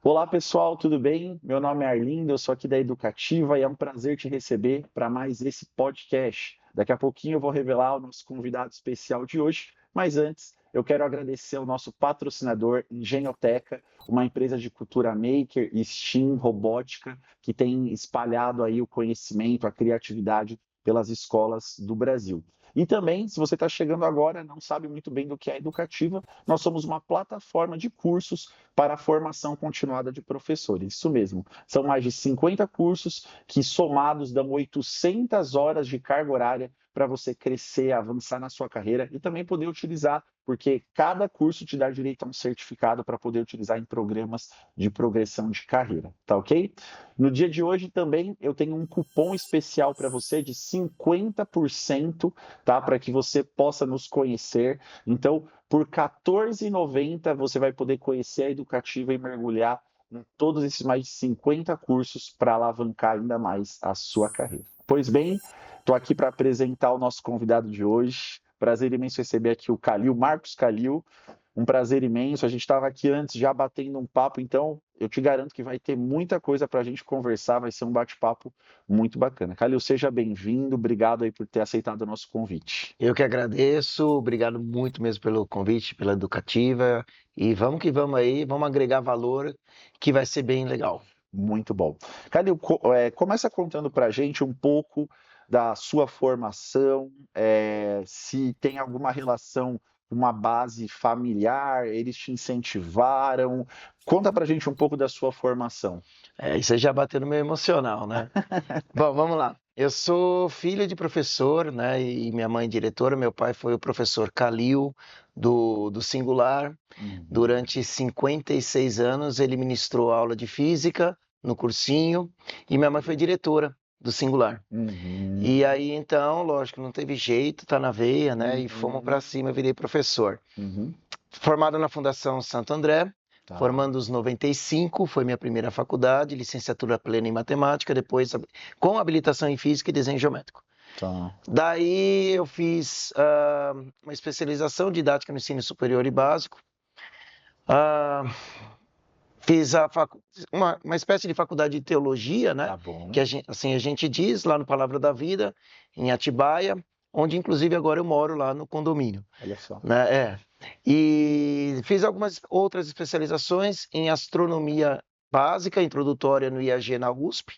Olá pessoal, tudo bem? Meu nome é Arlindo, eu sou aqui da Educativa e é um prazer te receber para mais esse podcast. Daqui a pouquinho eu vou revelar o nosso convidado especial de hoje, mas antes eu quero agradecer ao nosso patrocinador Engenhoteca, uma empresa de cultura maker, STEAM, robótica, que tem espalhado aí o conhecimento, a criatividade pelas escolas do Brasil. E também, se você está chegando agora, não sabe muito bem do que é Educativa, nós somos uma plataforma de cursos para a formação continuada de professores. Isso mesmo, são mais de 50 cursos que somados dão 800 horas de carga horária para você crescer, avançar na sua carreira e também poder utilizar, porque cada curso te dá direito a um certificado para poder utilizar em programas de progressão de carreira, tá ok? No dia de hoje também eu tenho um cupom especial para você de 50%, tá? Para que você possa nos conhecer. Então, por R$ 14,90 você vai poder conhecer a Educativa e mergulhar em todos esses mais de 50 cursos para alavancar ainda mais a sua carreira. Pois bem, estou aqui para apresentar o nosso convidado de hoje. Prazer imenso receber aqui o Calil, Marcos Calil. Um prazer imenso. A gente estava aqui antes já batendo um papo, então eu te garanto que vai ter muita coisa para a gente conversar. Vai ser um bate-papo muito bacana. Calil, seja bem-vindo. Obrigado aí por ter aceitado o nosso convite. Eu que agradeço, obrigado muito mesmo pelo convite, pela Educativa. E vamos que vamos aí, vamos agregar valor, que vai ser bem legal. Muito bom. Calil, começa contando para a gente um pouco da sua formação, se tem alguma relação com uma base familiar, eles te incentivaram. Conta para a gente um pouco da sua formação. E você já bateu no meu emocional, né? Bom, vamos lá. Eu sou filho de professor, né? E minha mãe diretora, meu pai foi o professor Calil do Singular. Durante 56 anos ele ministrou aula de física no cursinho e minha mãe foi diretora do Singular. E aí, então, lógico, não teve jeito, tá na veia, né? E fomos para cima, eu virei professor. Formado na Fundação Santo André, Tá. formando os 95, foi minha primeira faculdade, licenciatura plena em matemática, depois com habilitação em física e desenho geométrico. Tá. Daí eu fiz uma especialização didática no ensino superior e básico. Fiz uma espécie de faculdade de teologia, né? Tá bom. Que assim a gente diz lá no Palavra da Vida, em Atibaia, onde inclusive agora eu moro lá no condomínio. Olha só. Né? E fiz algumas outras especializações em astronomia básica, introdutória no IAG na USP,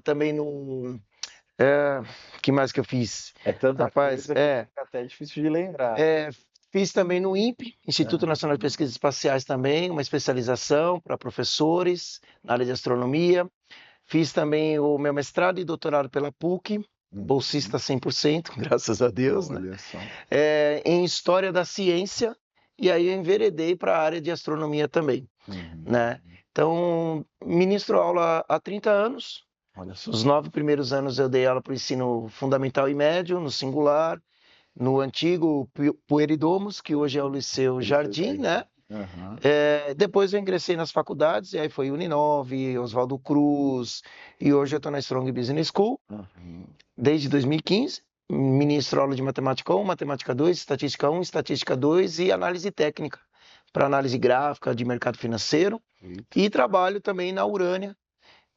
também no... que mais que eu fiz? É tanta Rapaz, coisa que fica até difícil de lembrar. fiz também no INPE, Instituto Nacional de Pesquisas Espaciais também, uma especialização para professores na área de astronomia. Fiz também o meu mestrado e doutorado pela PUC, bolsista 100%, graças a Deus, né? Olha só. Em História da Ciência, e aí eu enveredei para a área de astronomia também, né? Então, ministro aula há 30 anos. Olha só. Os 9 primeiros anos eu dei aula para o ensino fundamental e médio, no Singular, no antigo Pueridomus, que hoje é o Liceu Jardim, né? Depois eu ingressei nas faculdades, e aí foi Uninove, Oswaldo Cruz, e hoje eu estou na Strong Business School, desde 2015. Ministro aula de Matemática 1, Matemática 2, Estatística 1, Estatística 2 e Análise Técnica, para análise gráfica de mercado financeiro. E trabalho também na Urânia,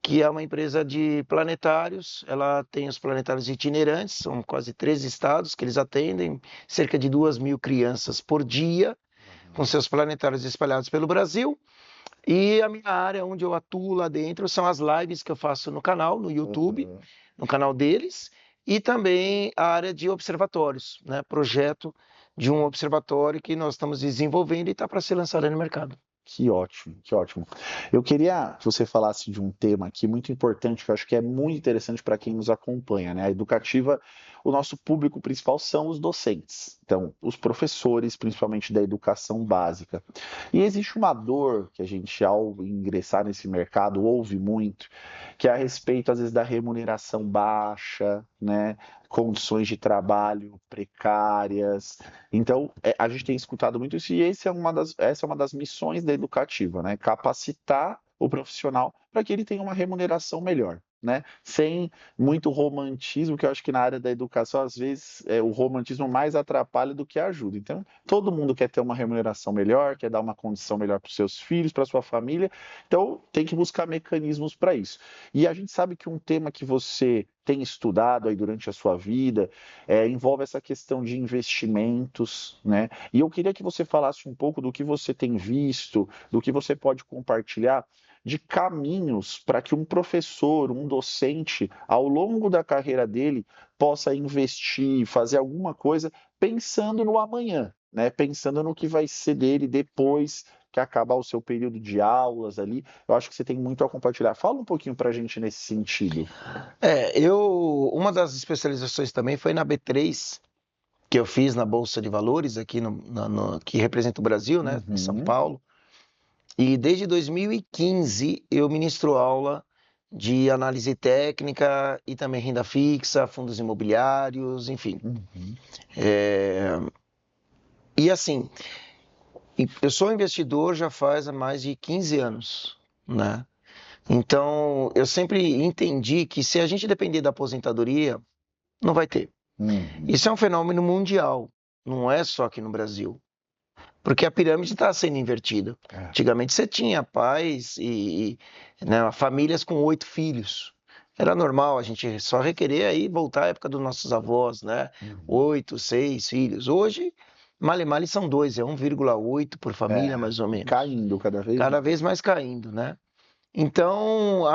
que é uma empresa de planetários. Ela tem os planetários itinerantes, são quase 13 estados que eles atendem, cerca de 2.000 crianças por dia, com seus planetários espalhados pelo Brasil. E a minha área, onde eu atuo lá dentro, são as lives que eu faço no canal, no YouTube, no canal deles, e também a área de observatórios, né? Projeto de um observatório que nós estamos desenvolvendo e está para ser lançado no mercado. Que ótimo, que ótimo. Eu queria que você falasse de um tema aqui muito importante, que eu acho que é muito interessante para quem nos acompanha, né? A Educativa, o nosso público principal são os docentes, então, os professores, principalmente da educação básica. E existe uma dor que a gente, ao ingressar nesse mercado, ouve muito, que é a respeito, às vezes, da remuneração baixa, né? Condições de trabalho precárias. Então, a gente tem escutado muito isso, e essa é uma das missões da educativa, né? Capacitar o profissional para que ele tenha uma remuneração melhor. né? Sem muito romantismo, que eu acho que na área da educação, às vezes, o romantismo mais atrapalha do que ajuda. Então, todo mundo quer ter uma remuneração melhor, quer dar uma condição melhor para os seus filhos, para sua família, então tem que buscar mecanismos para isso. E a gente sabe que um tema que você tem estudado aí durante a sua vida envolve essa questão de investimentos, né? E eu queria que você falasse um pouco do que você tem visto, do que você pode compartilhar de caminhos para que um professor, um docente, ao longo da carreira dele, possa investir, fazer alguma coisa pensando no amanhã, né? Pensando no que vai ser dele depois que acabar o seu período de aulas ali. Eu acho que você tem muito a compartilhar. Fala um pouquinho para a gente nesse sentido. Uma das especializações também foi na B3, que eu fiz na Bolsa de Valores, aqui que representa o Brasil, né, em São Paulo. E desde 2015 eu ministro aula de análise técnica e também renda fixa, fundos imobiliários, enfim. E assim, eu sou investidor já faz mais de 15 anos, né? Então, eu sempre entendi que se a gente depender da aposentadoria, não vai ter. Isso é um fenômeno mundial, não é só aqui no Brasil. Porque a pirâmide está sendo invertida. Antigamente você tinha pais né, famílias com 8 filhos. Era normal a gente só requerer aí voltar à época dos nossos avós, né? 8, 6 filhos. Hoje, male são 2, é 1,8 por família, mais ou menos. Caindo cada vez. Cada vez mais caindo, né? Então,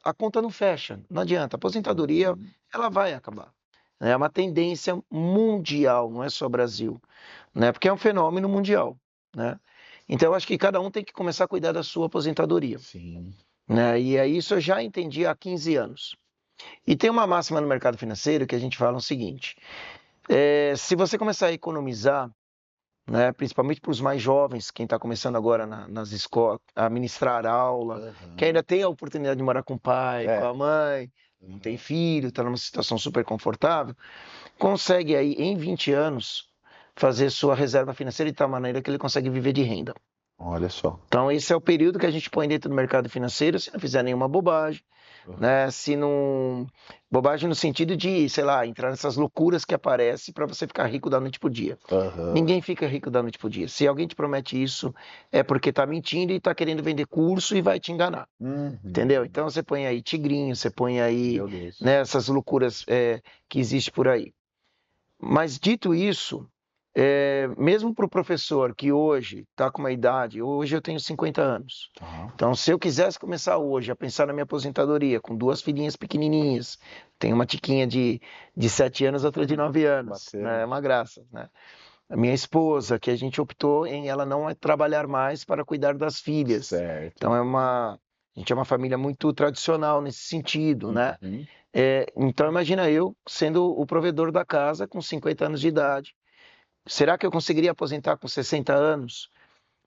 a conta não fecha, não adianta. A aposentadoria, ela vai acabar. É uma tendência mundial, não é só Brasil, né? Porque é um fenômeno mundial, né? Então, eu acho que cada um tem que começar a cuidar da sua aposentadoria. Sim. Né? E isso eu já entendi há 15 anos. E tem uma máxima no mercado financeiro que a gente fala o seguinte: se você começar a economizar, né, principalmente para os mais jovens, quem está começando agora nas escolas, a ministrar aula, que ainda tem a oportunidade de morar com o pai, com a mãe, não tem filho, está numa situação super confortável, consegue aí em 20 anos fazer sua reserva financeira de tal maneira que ele consegue viver de renda. Olha só. Então esse é o período que a gente põe dentro do mercado financeiro, se não fizer nenhuma bobagem, né? Se não... Bobagem no sentido de, sei lá, entrar nessas loucuras que aparecem para você ficar rico da noite pro dia. Ninguém fica rico da noite pro dia. Se alguém te promete isso, é porque está mentindo e está querendo vender curso e vai te enganar. Entendeu? Então você põe aí tigrinho, você põe aí, né, essas loucuras que existem por aí. Mas dito isso, mesmo para o professor que hoje está com uma idade, hoje eu tenho 50 anos. Então, se eu quisesse começar hoje a pensar na minha aposentadoria, com 2 filhinhas pequenininhas, tenho uma tiquinha de 7 anos, outra de 9 anos, né? É uma graça, né? A minha esposa, que a gente optou em ela não trabalhar mais para cuidar das filhas. Certo. Então, a gente é uma família muito tradicional nesse sentido, né? Então, imagina eu sendo o provedor da casa com 50 anos de idade. Será que eu conseguiria aposentar com 60 anos?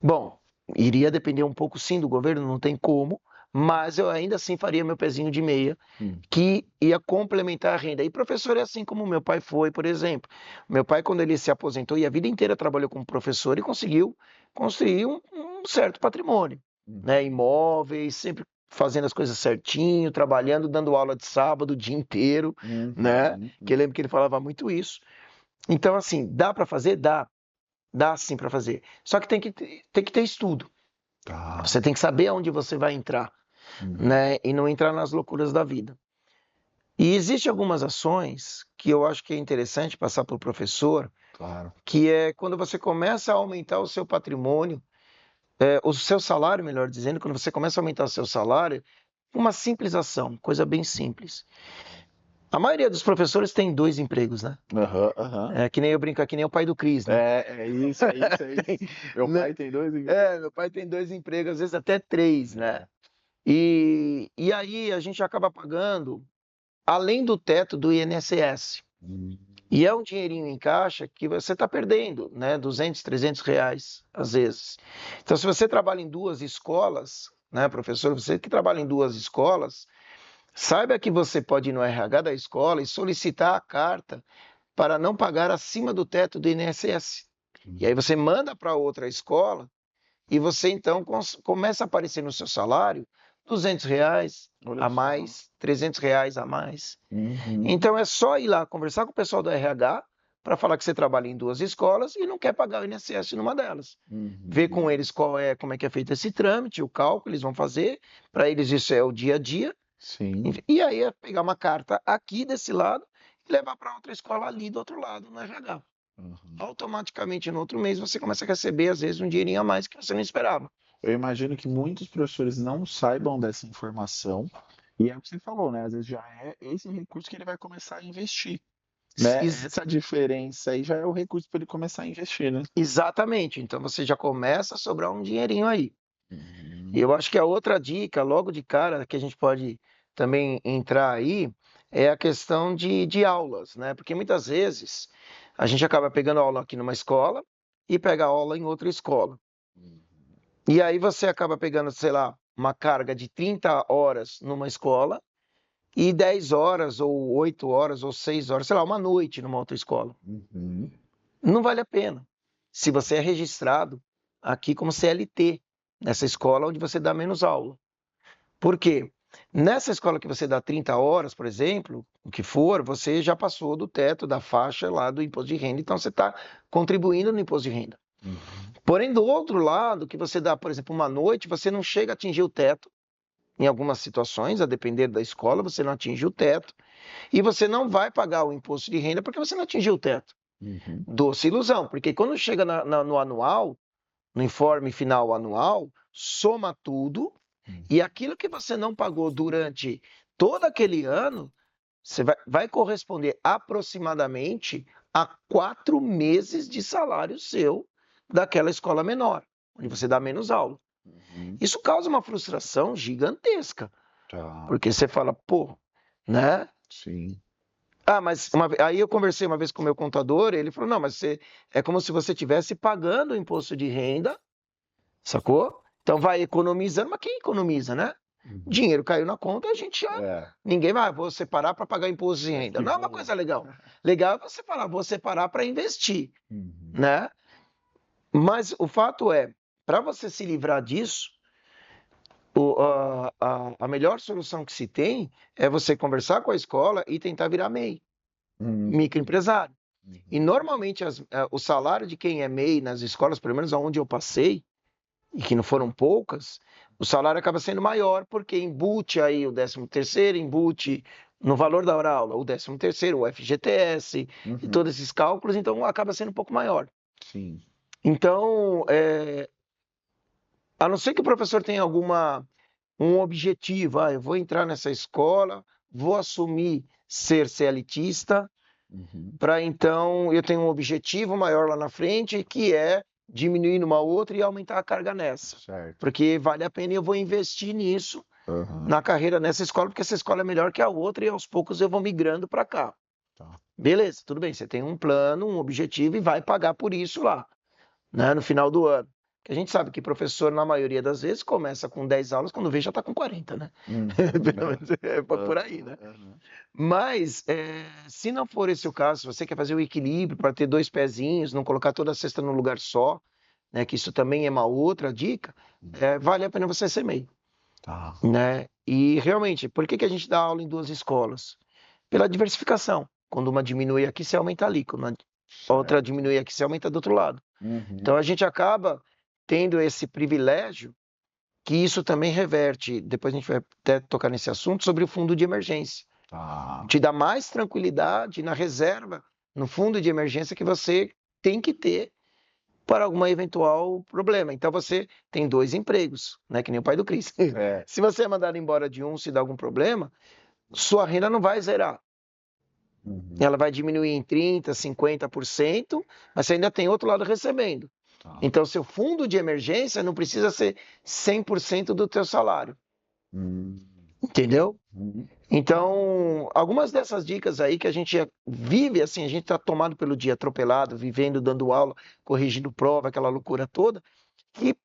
Bom, iria depender um pouco sim do governo, não tem como, mas eu ainda assim faria meu pezinho de meia, que ia complementar a renda. E professor é assim como meu pai foi, por exemplo. Meu pai, quando ele se aposentou e a vida inteira trabalhou como professor, e conseguiu construir um certo patrimônio, né? Imóveis, sempre fazendo as coisas certinho, trabalhando, dando aula de sábado o dia inteiro, né? Que eu lembro que ele falava muito isso. Então, assim, dá para fazer? Dá. Dá sim para fazer. Só que tem que ter estudo. Você tem que saber aonde você vai entrar, né? E não entrar nas loucuras da vida. E existem algumas ações que eu acho que é interessante passar para o professor, que é quando você começa a aumentar o seu patrimônio, o seu salário, melhor dizendo, quando você começa a aumentar o seu salário, uma simples ação, coisa bem simples. A maioria dos professores tem 2 empregos, né? É que nem eu brinco, que nem o pai do Cris, né? É isso. Meu pai tem 2 empregos. Meu pai tem 2 empregos, às vezes até 3, né? E aí a gente acaba pagando além do teto do INSS. E é um dinheirinho em caixa que você está perdendo, né? 200, 300 reais, às vezes. Então, se você trabalha em 2 escolas, né, professor, você que trabalha em 2 escolas, saiba que você pode ir no RH da escola e solicitar a carta para não pagar acima do teto do INSS. E aí você manda para outra escola e você então começa a aparecer no seu salário R$ 200 Olha a só. mais, R$ 300 a mais. Uhum. Então é só ir lá conversar com o pessoal do RH para falar que você trabalha em 2 escolas e não quer pagar o INSS numa delas. Ver com eles como é que é feito esse trâmite, o cálculo eles vão fazer. Para eles isso é o dia a dia. Sim. E aí é pegar uma carta aqui desse lado e levar para outra escola ali do outro lado, no RH. Uhum. Automaticamente no outro mês você começa a receber às vezes um dinheirinho a mais que você não esperava. Eu imagino que muitos professores não saibam dessa informação, e é o que você falou, né? Às vezes já é esse recurso que ele vai começar a investir, né? Ex- Essa diferença aí já é o recurso para ele começar a investir, né? Exatamente. Então você já começa a sobrar um dinheirinho aí. E Uhum. eu acho que a outra dica, logo de cara, que a gente pode também entrar aí, é a questão de aulas, né? Porque muitas vezes a gente acaba pegando aula aqui numa escola e pega aula em outra escola. E aí você acaba pegando, sei lá, uma carga de 30 horas numa escola e 10 horas, ou 8 horas, ou 6 horas, sei lá, uma noite numa outra escola. Uhum. Não vale a pena. Se você é registrado aqui como CLT, nessa escola onde você dá menos aula. Por quê? Nessa escola que você dá 30 horas, por exemplo, o que for, você já passou do teto da faixa lá do imposto de renda, então você está contribuindo no imposto de renda. Uhum. Porém, do outro lado, que você dá, por exemplo, uma noite, você não chega a atingir o teto. Em algumas situações, a depender da escola, você não atinge o teto. E você não vai pagar o imposto de renda porque você não atingiu o teto. Uhum. Doce ilusão, porque quando chega no anual, no informe final anual, soma tudo e aquilo que você não pagou durante todo aquele ano, você vai corresponder aproximadamente a 4 meses de salário seu daquela escola menor, onde você dá menos aula. Uhum. Isso causa uma frustração gigantesca, Tá. porque você fala, pô, né? Sim. Ah, mas aí eu conversei uma vez com o meu contador, ele falou, não, mas é como se você estivesse pagando o imposto de renda, sacou? Então vai economizando, mas quem economiza, né? Uhum. Dinheiro caiu na conta, a gente já. É. Ninguém vai, vou separar para pagar imposto de É renda. que Não é uma bom. coisa legal. Legal é você falar, vou separar para investir, Uhum. né? Mas o fato é, para você se livrar disso, a melhor solução que se tem é você conversar com a escola e tentar virar MEI, Uhum. microempresário. E Uhum. normalmente o salário de quem é MEI nas escolas, pelo menos onde eu passei, e que não foram poucas, o salário acaba sendo maior porque embute aí o 13º, embute no valor da hora aula o 13º, o FGTS e Uhum. todos esses cálculos, então acaba sendo um pouco maior. Sim. Então, a não ser que o professor tenha um objetivo, eu vou entrar nessa escola, vou assumir ser CLTista, Uhum. para então eu tenho um objetivo maior lá na frente, que é diminuir numa outra e aumentar a carga nessa. Certo. Porque vale a pena e eu vou investir nisso, Uhum. na carreira nessa escola, porque essa escola é melhor que a outra e aos poucos eu vou migrando para cá. Tá. Beleza, tudo bem, você tem um plano, um objetivo e vai pagar por isso lá, né, no final do ano. Que a gente sabe que professor, na maioria das vezes, começa com 10 aulas, quando vê já está com 40, né? Uhum. Pelo menos é por aí, né? Uhum. Mas, se não for esse o caso, se você quer fazer o equilíbrio para ter 2 pezinhos, não colocar toda a cesta num lugar só, né, que isso também é uma outra dica, vale a pena você ser MEI, Tá. né? E realmente, por que a gente dá aula em 2 escolas? Pela diversificação. Quando uma diminui aqui, você aumenta ali. Quando a outra Certo. diminui aqui, você aumenta do outro lado. Uhum. Então a gente acaba tendo esse privilégio, que isso também reverte, depois a gente vai até tocar nesse assunto, sobre o fundo de emergência. Tá. Te dá mais tranquilidade na reserva, no fundo de emergência que você tem que ter para algum eventual problema. Então você tem 2 empregos, né? Que nem o pai do Cris. É. Se você é mandado embora de um, se dá algum problema, sua renda não vai zerar. Uhum. Ela vai diminuir em 30%, 50%, mas você ainda tem outro lado recebendo. Tá. Então, seu fundo de emergência não precisa ser 100% do teu salário. Uhum. Entendeu? Uhum. Então, algumas dessas dicas aí que a gente vive, assim, a gente está tomado pelo dia atropelado, vivendo, dando aula, corrigindo prova, aquela loucura toda, que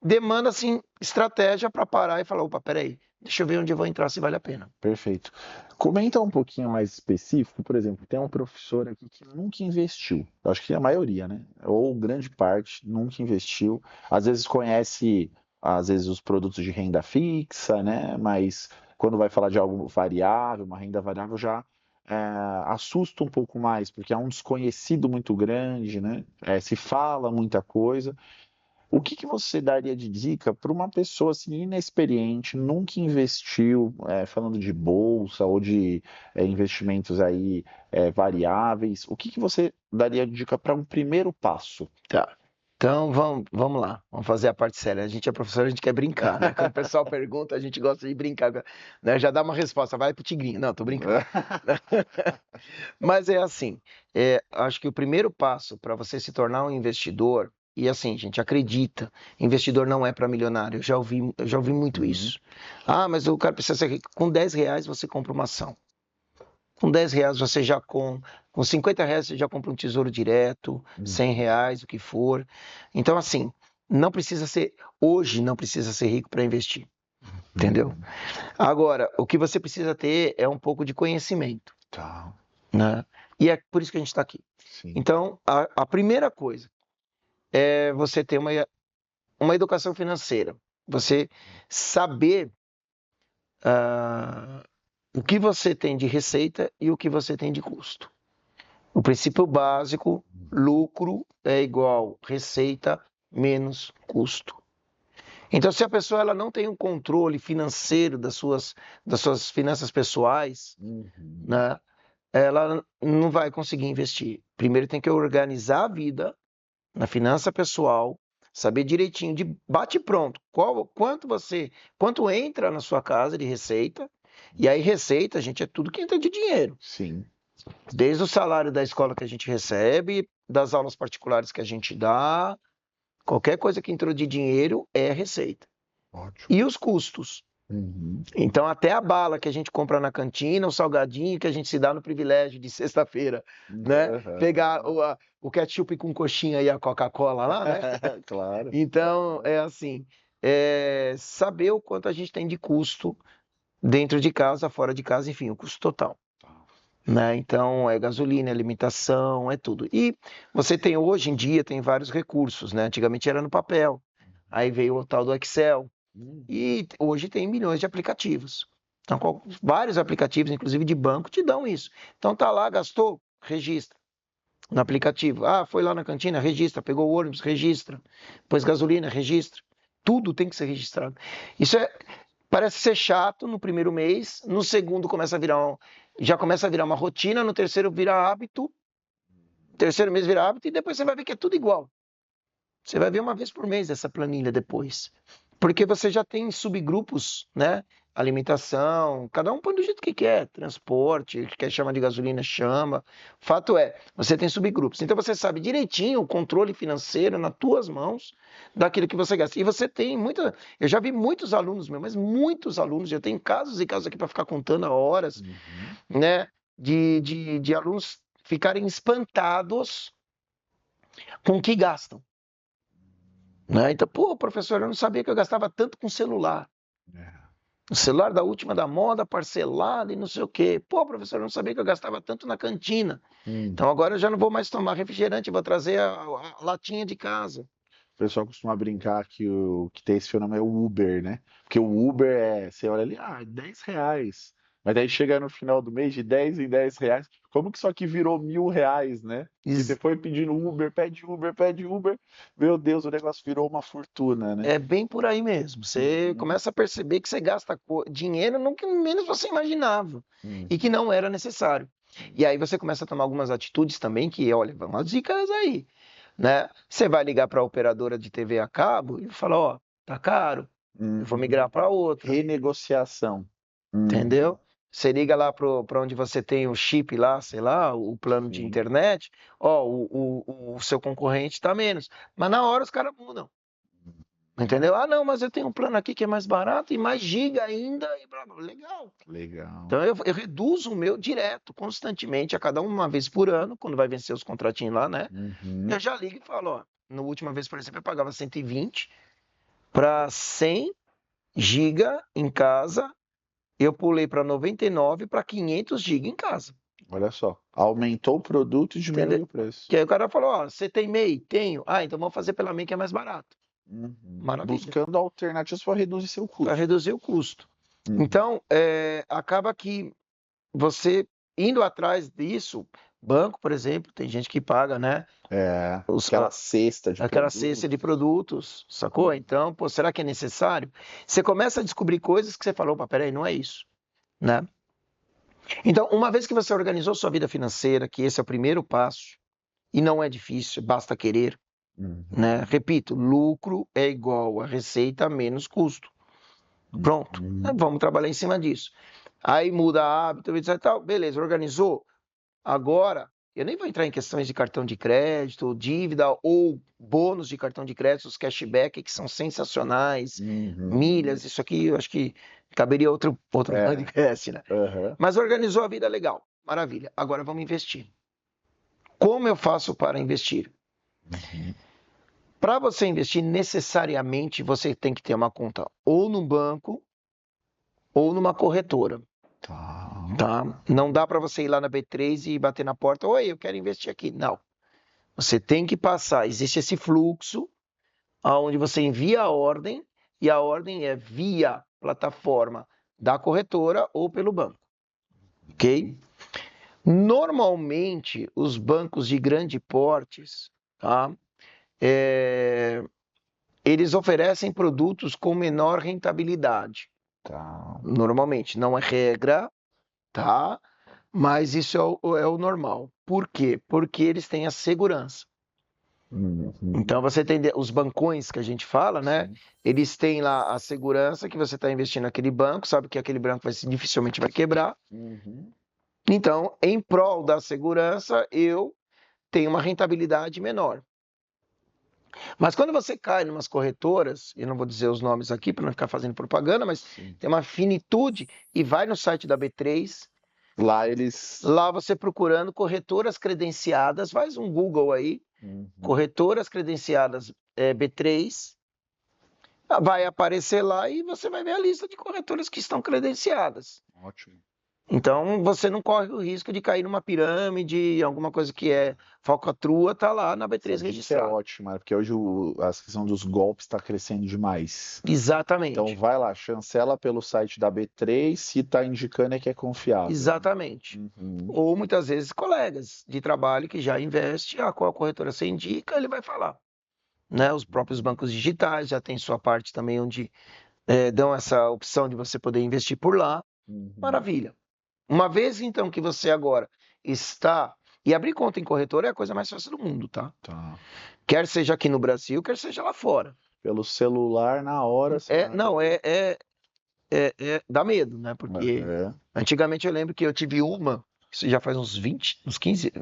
demanda, assim, estratégia para parar e falar, opa, peraí, deixa eu ver onde eu vou entrar, se vale a pena. Perfeito. Comenta um pouquinho mais específico, por exemplo, tem um professor aqui que nunca investiu. Eu acho que a maioria, né? Ou grande parte nunca investiu. Às vezes conhece às vezes, os produtos de renda fixa, né? Mas quando vai falar de algo variável, uma renda variável já assusta um pouco mais, porque é um desconhecido muito grande, né? Se fala muita coisa. O que que você daria de dica para uma pessoa assim, inexperiente, nunca investiu, falando de bolsa ou de investimentos aí variáveis? O que que você daria de dica para um primeiro passo? Tá. Então vamos lá, vamos fazer a parte séria. A gente é professor, a gente quer brincar, né? Quando o pessoal pergunta, a gente gosta de brincar, né? Já dá uma resposta, vai pro tigrinho. Não, tô brincando. Mas é assim, acho que o primeiro passo para você se tornar um investidor, e assim, gente, acredita, investidor não é para milionário. Eu já ouvi muito isso. Ah, mas o cara precisa ser rico. Com R$ 10 você compra uma ação. Com R$ 10 você já com R$ 50 você já compra um tesouro direto, R$ 100, o que for. Então, assim, hoje não precisa ser rico para investir, entendeu? Agora, o que você precisa ter é um pouco de conhecimento, Tá, né? E é por isso que a gente está aqui. sim. Então, a primeira coisa é você ter uma educação financeira, você saber o que você tem de receita e o que você tem de custo. O princípio básico, lucro é igual receita menos custo. Então, se a pessoa ela não tem um controle financeiro das suas finanças pessoais, né, ela não vai conseguir investir. Primeiro tem que organizar a vida na finança pessoal, saber direitinho, de bate pronto, quanto entra na sua casa de receita, e aí receita, gente, é tudo que entra de dinheiro. Sim. Desde o salário da escola que a gente recebe, das aulas particulares que a gente dá, qualquer coisa que entrou de dinheiro é receita. Ótimo. E os custos. Então, até a bala que a gente compra na cantina, o salgadinho que a gente se dá no privilégio de sexta-feira, né? Pegar o ketchup com coxinha e a Coca-Cola lá, né? Claro. Então, é assim, saber o quanto a gente tem de custo dentro de casa, fora de casa, enfim, o custo total. Né? Então, é gasolina, é alimentação, é tudo. E você tem, hoje em dia, tem vários recursos, né? Antigamente era no papel, aí veio o tal do Excel, e hoje tem milhões de aplicativos. Então, vários aplicativos, inclusive de banco, te dão isso. Então, tá lá, gastou, registra no aplicativo. Ah, foi lá na cantina, registra. Pegou o ônibus, registra. Pôs gasolina, registra. Tudo tem que ser registrado. Isso parece ser chato no primeiro mês, no segundo já começa a virar uma rotina, no terceiro vira hábito, terceiro mês vira hábito, e depois você vai ver que é tudo igual. Você vai ver uma vez por mês essa planilha depois. Porque você já tem subgrupos, né? Alimentação, cada um põe do jeito que quer, transporte, quer chamar de gasolina, chama. Fato é, você tem subgrupos. Então você sabe direitinho o controle financeiro nas tuas mãos daquilo que você gasta. E você tem eu já vi muitos alunos meus, mas muitos alunos, eu tenho casos e casos aqui para ficar contando a horas, né? De alunos ficarem espantados com o que gastam. Né? Então, pô, professor, eu não sabia que eu gastava tanto com celular. O celular da última da moda, parcelado e não sei o quê. Pô, professor, eu não sabia que eu gastava tanto na cantina. Então agora eu já não vou mais tomar refrigerante, vou trazer a latinha de casa. O pessoal costuma brincar que o que tem esse fenômeno é o Uber, né? Porque o Uber você olha ali, R$ 10. Mas daí chega no final do mês, de 10 em 10 reais. Como que isso aqui virou R$ 1.000, né? Que você foi pedindo Uber, pede Uber, pede Uber. Meu Deus, o negócio virou uma fortuna, né? É bem por aí mesmo. Você começa a perceber que você gasta dinheiro no que menos você imaginava e que não era necessário. E aí você começa a tomar algumas atitudes também que, olha, vamos as dicas aí, né? Você vai ligar para a operadora de TV a cabo e fala, ó, tá caro, eu vou migrar para outra. Renegociação. Entendeu? Você liga lá para onde você tem o chip lá, sei lá, o plano de internet, ó, o seu concorrente está menos. Mas na hora os caras mudam. Entendeu? Ah, não, mas eu tenho um plano aqui que é mais barato e mais giga ainda. E blá, blá. Legal. Legal. Então eu reduzo o meu direto, constantemente, a cada uma vez por ano, quando vai vencer os contratinhos lá, né? Eu já ligo e falo, ó, na última vez, por exemplo, eu pagava 120 para 100 giga em casa. Eu pulei para 99 para 500 GB em casa. Olha só, aumentou o produto e diminuiu o preço. Que aí o cara falou, ó, você tem MEI? Tenho. Ah, então vamos fazer pela MEI que é mais barato. Maravilha. Buscando alternativas para reduzir seu custo. Para reduzir o custo. Então, acaba que você indo atrás disso, banco, por exemplo, tem gente que paga, né? Aquela cesta de produtos, sacou? Então, pô, será que é necessário? Você começa a descobrir coisas que você falou, opa, peraí, não é isso, né? Então, uma vez que você organizou sua vida financeira, que esse é o primeiro passo, e não é difícil, basta querer, né? Repito, lucro é igual a receita menos custo. Pronto, vamos trabalhar em cima disso. Aí muda hábito, etc. Tal. Beleza, organizou. Agora, eu nem vou entrar em questões de cartão de crédito, dívida ou bônus de cartão de crédito, os cashback que são sensacionais, milhas, isso aqui eu acho que caberia outro podcast, né? Mas organizou a vida legal, maravilha. Agora vamos investir. Como eu faço para investir? Para você investir, necessariamente você tem que ter uma conta ou no banco ou numa corretora. Tá? Não dá para você ir lá na B3 e bater na porta, oi, eu quero investir aqui. Não. Você tem que passar, existe esse fluxo onde você envia a ordem e a ordem é via plataforma da corretora ou pelo banco. Ok? Normalmente, os bancos de grande portes, tá? Eles oferecem produtos com menor rentabilidade. Normalmente, não é regra, tá? Mas isso é o normal. Por quê? Porque eles têm a segurança. Então você tem os bancões que a gente fala, né? Sim. Eles têm lá a segurança que você está investindo naquele banco, sabe que aquele banco dificilmente vai quebrar. Então, em prol da segurança, eu tenho uma rentabilidade menor. Mas quando você cai em umas corretoras, eu não vou dizer os nomes aqui para não ficar fazendo propaganda, mas tem uma finitude e vai no site da B3. Lá você procurando corretoras credenciadas, faz um Google aí, corretoras credenciadas B3, vai aparecer lá e você vai ver a lista de corretoras que estão credenciadas. Ótimo. Então você não corre o risco de cair numa pirâmide, alguma coisa que é falcatrua, tá lá na B3 registrada. Isso é ótimo, porque hoje a questão dos golpes está crescendo demais. Exatamente. Então vai lá, chancela pelo site da B3, se está indicando é que é confiável. Exatamente. Ou muitas vezes colegas de trabalho que já investem, qual corretora você indica, ele vai falar. Né? Os próprios bancos digitais já tem sua parte também onde dão essa opção de você poder investir por lá. Maravilha. Uma vez, então, que você agora está... E abrir conta em corretora é a coisa mais fácil do mundo, tá? Quer seja aqui no Brasil, quer seja lá fora. Pelo celular, na hora... Dá medo, né? Porque antigamente eu lembro que eu tive isso já faz uns 20, uns 15...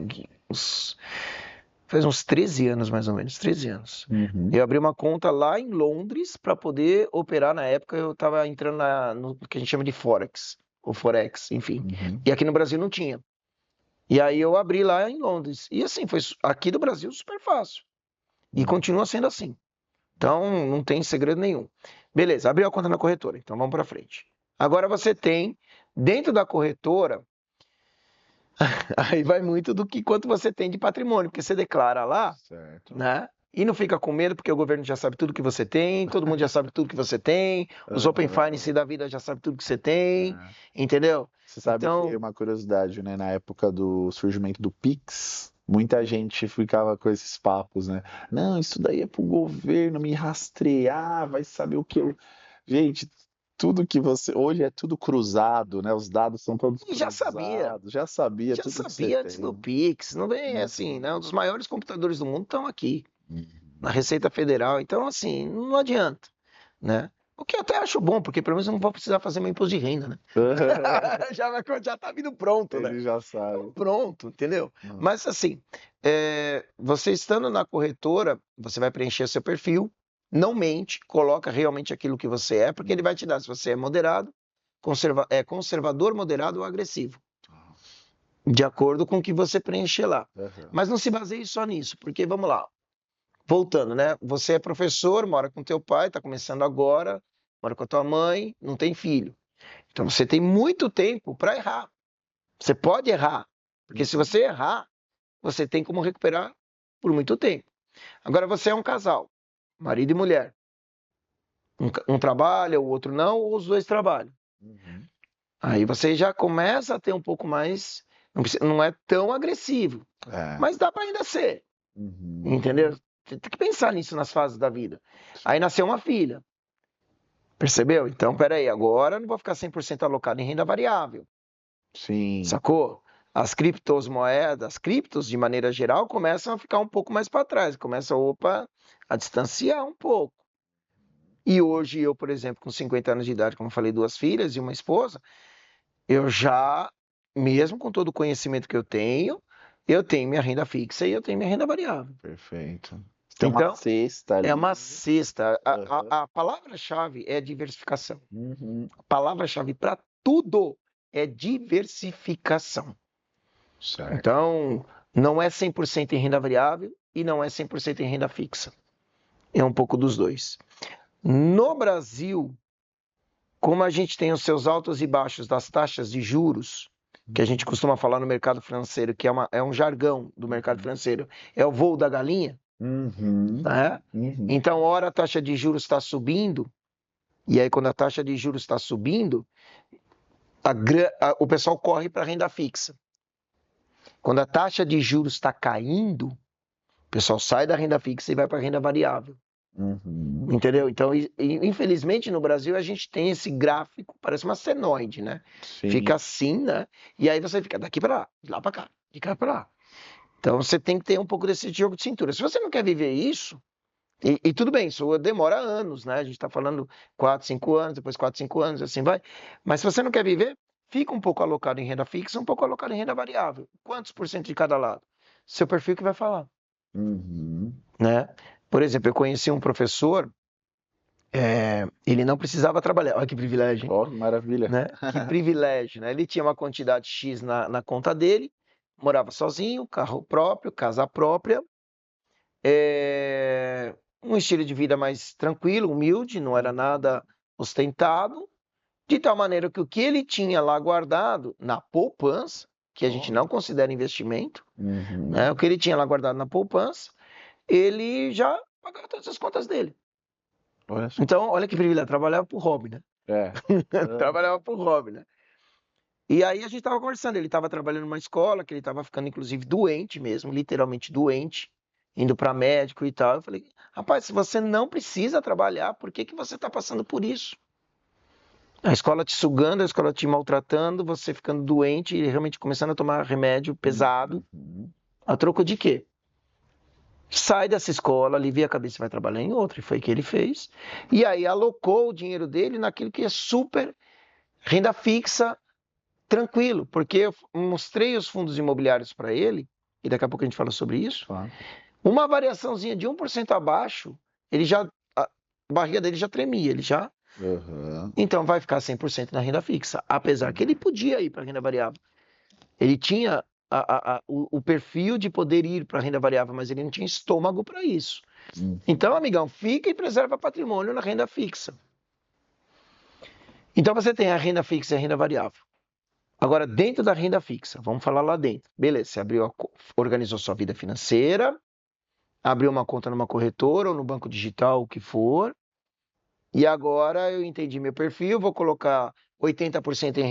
Faz uns 13 anos, mais ou menos, 13 anos. Eu abri uma conta lá em Londres para poder operar. Na época eu estava entrando no que a gente chama de Forex, ou Forex, enfim. E aqui no Brasil não tinha. E aí eu abri lá em Londres. E assim, foi aqui do Brasil super fácil. E continua sendo assim. Então não tem segredo nenhum. Beleza, abriu a conta na corretora. Então vamos para frente. Agora você tem, dentro da corretora... Aí vai muito do que quanto você tem de patrimônio, porque você declara lá, né? E não fica com medo, porque o governo já sabe tudo que você tem, todo mundo já sabe tudo que você tem, os Open Finance da vida já sabe tudo que você tem, entendeu? Você sabe que é uma curiosidade, né? Na época do surgimento do Pix, muita gente ficava com esses papos, né? Não, isso daí é pro governo me rastrear, vai saber o que eu... Gente... Tudo que você... Hoje é tudo cruzado, né? Os dados são todos cruzados. Já sabia tudo que você antes do Pix. Não vem assim, né? Um dos maiores computadores do mundo estão aqui, na Receita Federal. Então, assim, não adianta, né? O que eu até acho bom, porque pelo menos eu não vou precisar fazer meu imposto de renda, né? já tá vindo pronto, né? Ele já sabe. Pronto, entendeu? Mas assim, você estando na corretora, você vai preencher seu perfil, não mente, coloca realmente aquilo que você é, porque ele vai te dar se você é moderado, conservador, moderado ou agressivo. De acordo com o que você preencher lá. Mas não se baseie só nisso, porque vamos lá. Voltando, né? Você é professor, mora com teu pai, está começando agora, mora com a tua mãe, não tem filho. Então você tem muito tempo para errar. Você pode errar, porque se você errar, você tem como recuperar por muito tempo. Agora você é um casal. marido e mulher. Um trabalha, o outro não, ou os dois trabalham. Aí você já começa a ter um pouco mais, não é tão agressivo, mas dá para ainda ser. Entendeu? Você tem que pensar nisso nas fases da vida. Aí nasceu uma filha. Percebeu? Então, peraí, agora eu não vou ficar 100% alocado em renda variável. Sim. Sacou? As criptomoedas, criptos de maneira geral, começam a ficar um pouco mais para trás, começam, a distanciar um pouco. E hoje eu, por exemplo, com 50 anos de idade, como eu falei, 2 filhas e uma esposa, eu já, mesmo com todo o conhecimento que eu tenho minha renda fixa e eu tenho minha renda variável. Perfeito. Então, uma cesta ali. É uma cesta. A palavra-chave é diversificação. A palavra-chave para tudo é diversificação. Certo. Então, não é 100% em renda variável e não é 100% em renda fixa. É um pouco dos dois. No Brasil, como a gente tem os seus altos e baixos das taxas de juros, que a gente costuma falar no mercado financeiro, que é um jargão do mercado financeiro, é o voo da galinha, né? Então, ora a taxa de juros está subindo, e aí quando a taxa de juros está subindo, o pessoal corre para a renda fixa. Quando a taxa de juros está caindo, o pessoal sai da renda fixa e vai para a renda variável. Entendeu? Então, infelizmente no Brasil a gente tem esse gráfico, parece uma senoide, né? Sim. Fica assim, né? E aí você fica daqui para lá, de lá para cá, de cá para lá. Então você tem que ter um pouco desse jogo de cintura. Se você não quer viver isso, e tudo bem, isso demora anos, né? A gente está falando 4, 5 anos, depois 4, 5 anos, assim vai. Mas se você não quer viver, fica um pouco alocado em renda fixa, um pouco alocado em renda variável. Quantos por cento de cada lado? Seu perfil que vai falar. Né? Por exemplo, eu conheci um professor, ele não precisava trabalhar. Olha que privilégio, hein? Oh, que maravilha. Né? Que privilégio, né? Ele tinha uma quantidade X na conta dele, morava sozinho, carro próprio, casa própria, um estilo de vida mais tranquilo, humilde, não era nada ostentado, de tal maneira que o que ele tinha lá guardado na poupança, que a gente não considera investimento, né? O que ele tinha lá guardado na poupança, ele já pagava todas as contas dele. Então, olha que privilégio, trabalhava por hobby, né? Trabalhava por hobby, né? E aí a gente estava conversando, ele estava trabalhando numa escola, que ele estava ficando inclusive doente mesmo, literalmente doente, indo para médico e tal. Eu falei, rapaz, se você não precisa trabalhar, por que você está passando por isso? A escola te sugando, a escola te maltratando, você ficando doente e realmente começando a tomar remédio pesado. A troco de quê? Sai dessa escola, alivia a cabeça e vai trabalhar em outra. E foi o que ele fez. E aí alocou o dinheiro dele naquilo que é super renda fixa, tranquilo. Porque eu mostrei os fundos imobiliários para ele, e daqui a pouco a gente fala sobre isso. Uma variaçãozinha de 1% abaixo, a barriga dele já tremia, ele já... Então vai ficar 100% na renda fixa. Apesar que ele podia ir para a renda variável. Ele tinha o perfil de poder ir para a renda variável, mas ele não tinha estômago para isso. Então, amigão, fica e preserva patrimônio na renda fixa. Então você tem a renda fixa e a renda variável. Agora, dentro da renda fixa, vamos falar lá dentro. Beleza, você organizou sua vida financeira, abriu uma conta numa corretora ou no banco digital, o que for. E agora eu entendi meu perfil, vou colocar 80% em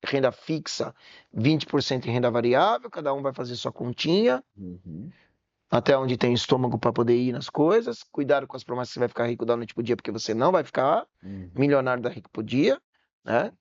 renda fixa, 20% em renda variável, cada um vai fazer sua continha, até onde tem estômago para poder ir nas coisas. Cuidado com as promessas que você vai ficar rico da noite pro dia, porque você não vai ficar milionário da rico pro dia, né?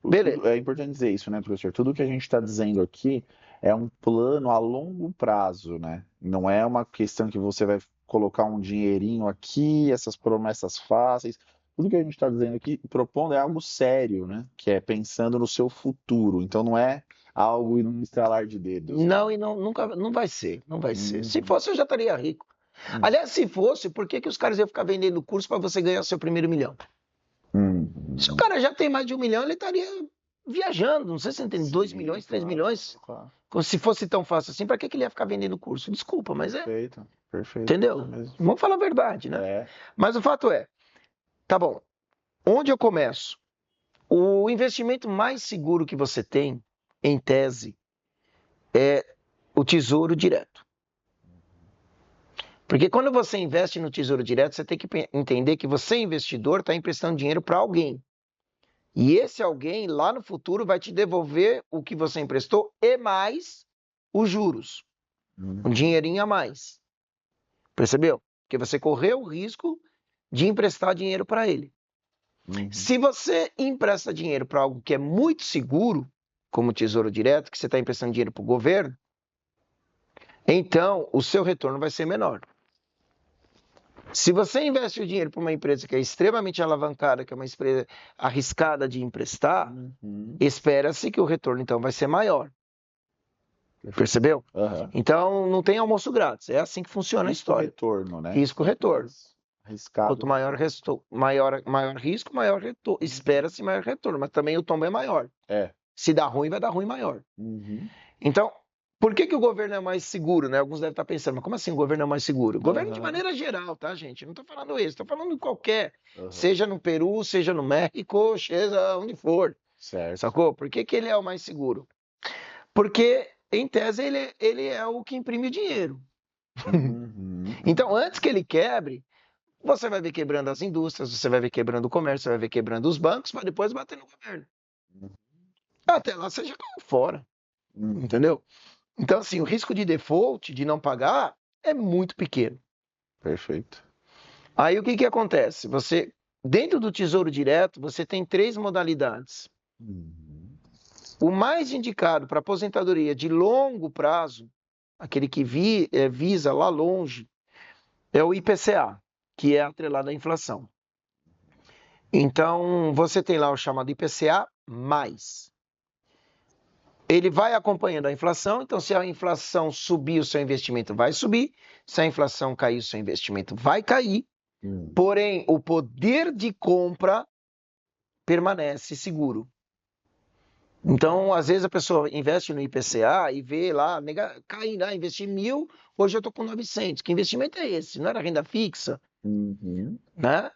Beleza. É importante dizer isso, né, professor? Tudo que a gente está dizendo aqui é um plano a longo prazo, né? Não é uma questão que você vai colocar um dinheirinho aqui, essas promessas fáceis. Tudo que a gente está dizendo aqui, propondo, é algo sério, né? Que é pensando no seu futuro. Então não é algo em um estralar de dedos. Não, e nunca, não vai ser, não vai ser. Se fosse, eu já estaria rico. Aliás, se fosse, por que os caras iam ficar vendendo curso para você ganhar seu primeiro milhão? Se o cara já tem mais de 1 milhão, ele estaria viajando. Não sei se você tem 2 milhões, 3 milhões. Claro. Como se fosse tão fácil assim, para que ele ia ficar vendendo curso? Desculpa, mas é. Perfeito. Entendeu? Vamos falar a verdade, né? Mas o fato é, tá bom, onde eu começo? O investimento mais seguro que você tem, em tese, é o Tesouro Direto. Porque quando você investe no Tesouro Direto, você tem que entender que você, investidor, está emprestando dinheiro para alguém. E esse alguém, lá no futuro, vai te devolver o que você emprestou e mais os juros. Um dinheirinho a mais. Percebeu? Porque você correu o risco de emprestar dinheiro para ele. Se você empresta dinheiro para algo que é muito seguro, como o Tesouro Direto, que você está emprestando dinheiro para o governo, então o seu retorno vai ser menor. Se você investe o dinheiro para uma empresa que é extremamente alavancada, que é uma empresa arriscada de emprestar, espera-se que o retorno então vai ser maior. Percebeu? Então não tem almoço grátis. É assim que funciona a história. Risco-retorno, né? Risco-retorno. Arriscado. Quanto maior risco, maior retorno. Espera-se maior retorno, mas também o tombo é maior. Se dá ruim, vai dar ruim maior. Então, por que o governo é mais seguro, né? Alguns devem estar pensando, mas como assim o governo é mais seguro? O governo de maneira geral, tá, gente? Não estou falando isso, estou falando em qualquer. Seja no Peru, seja no México, seja onde for. Certo. Sacou? Por que ele é o mais seguro? Porque, em tese, ele é o que imprime dinheiro. Então, antes que ele quebre, você vai ver quebrando as indústrias, você vai ver quebrando o comércio, você vai ver quebrando os bancos, para depois bater no governo. Até lá você já caiu fora. Entendeu? Então, assim, o risco de default, de não pagar, é muito pequeno. Perfeito. Aí o que acontece? Você, dentro do Tesouro Direto, você tem 3 modalidades. O mais indicado para aposentadoria de longo prazo, aquele que visa lá longe, é o IPCA, que é atrelado à inflação. Então, você tem lá o chamado IPCA+. Ele vai acompanhando a inflação, então se a inflação subir, o seu investimento vai subir. Se a inflação cair, o seu investimento vai cair. Porém, o poder de compra permanece seguro. Então, às vezes a pessoa investe no IPCA e vê lá, caindo, investi 1.000, hoje eu estou com 900. Que investimento é esse? Não era renda fixa? Né?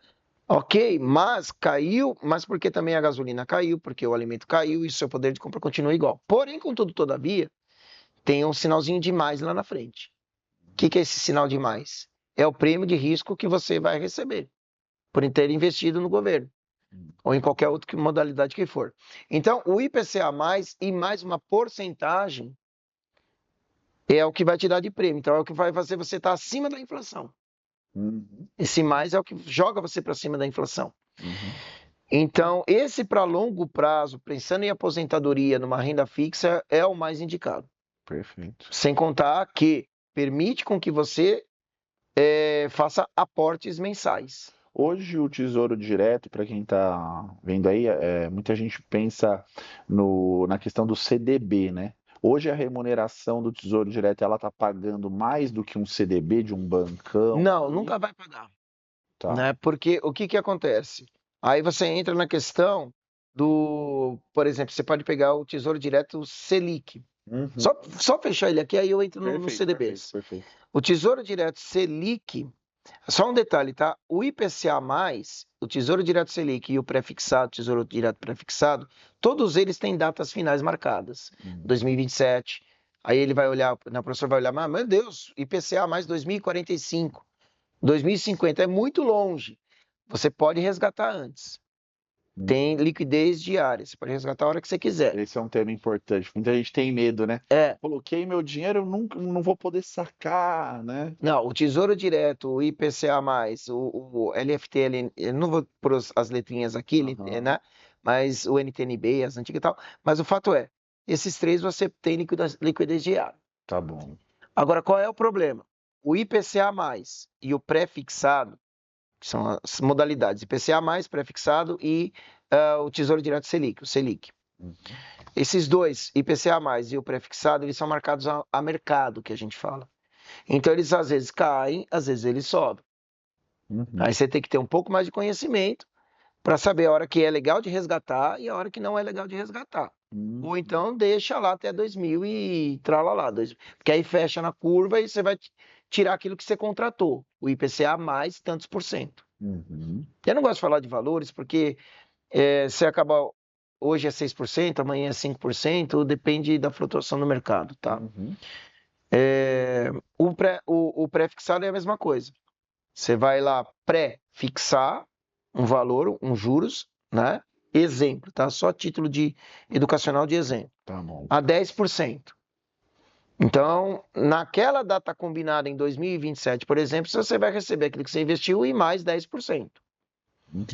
Ok, mas caiu, mas porque também a gasolina caiu, porque o alimento caiu e o seu poder de compra continua igual. Porém, contudo, todavia, tem um sinalzinho de mais lá na frente. O que é esse sinal de mais? É o prêmio de risco que você vai receber por ter investido no governo ou em qualquer outra modalidade que for. Então, o IPCA+, e mais uma porcentagem é o que vai te dar de prêmio. Então, é o que vai fazer você estar acima da inflação. Esse mais é o que joga você para cima da inflação. Então, esse para longo prazo, pensando em aposentadoria numa renda fixa, é o mais indicado. Perfeito. Sem contar que permite com que você faça aportes mensais. Hoje o Tesouro Direto, para quem está vendo aí, muita gente pensa na questão do CDB, né? Hoje a remuneração do Tesouro Direto, ela está pagando mais do que um CDB de um bancão? Não, nunca vai pagar. Tá. Né? Porque o que acontece? Aí você entra na questão do, por exemplo, você pode pegar o Tesouro Direto Selic. Só fechar ele aqui, aí eu entro no CDBs. Perfeito. O Tesouro Direto Selic, só um detalhe, tá? O IPCA+, o Tesouro Direto Selic e o prefixado, Tesouro Direto Prefixado, todos eles têm datas finais marcadas. 2027, aí ele vai olhar, o professor vai olhar, mas meu Deus, IPCA mais 2045, 2050 é muito longe. Você pode resgatar antes. Tem liquidez diária, você pode resgatar a hora que você quiser. Esse é um tema importante. Muita gente tem medo, né? Coloquei meu dinheiro, eu nunca, não vou poder sacar, né? Não, o Tesouro Direto, o IPCA+, o LFT, eu não vou pôr as letrinhas aqui, né? Mas o NTNB, as antigas e tal. Mas o fato é, esses 3 você tem liquidez diária. Tá bom. Agora, qual é o problema? O IPCA+, e o pré-fixado, que são as modalidades, IPCA+, pré-fixado e o Tesouro Direto Selic, o Selic. Esses dois, IPCA+, e o pré-fixado, eles são marcados a mercado, que a gente fala. Então, eles às vezes caem, às vezes eles sobem. Aí você tem que ter um pouco mais de conhecimento para saber a hora que é legal de resgatar e a hora que não é legal de resgatar. Ou então deixa lá até 2000 e tralalá. Porque aí fecha na curva e você vai tirar aquilo que você contratou. O IPCA mais tantos %. Eu não gosto de falar de valores porque você acaba... Hoje é 6%, amanhã é 5%, depende da flutuação do mercado, tá? O pré-fixado é a mesma coisa. Você vai lá pré-fixar um valor, um juros, né? Exemplo, tá? Só título de educacional de exemplo. Tá bom. A 10%. Então, naquela data combinada em 2027, por exemplo, você vai receber aquilo que você investiu e mais 10%.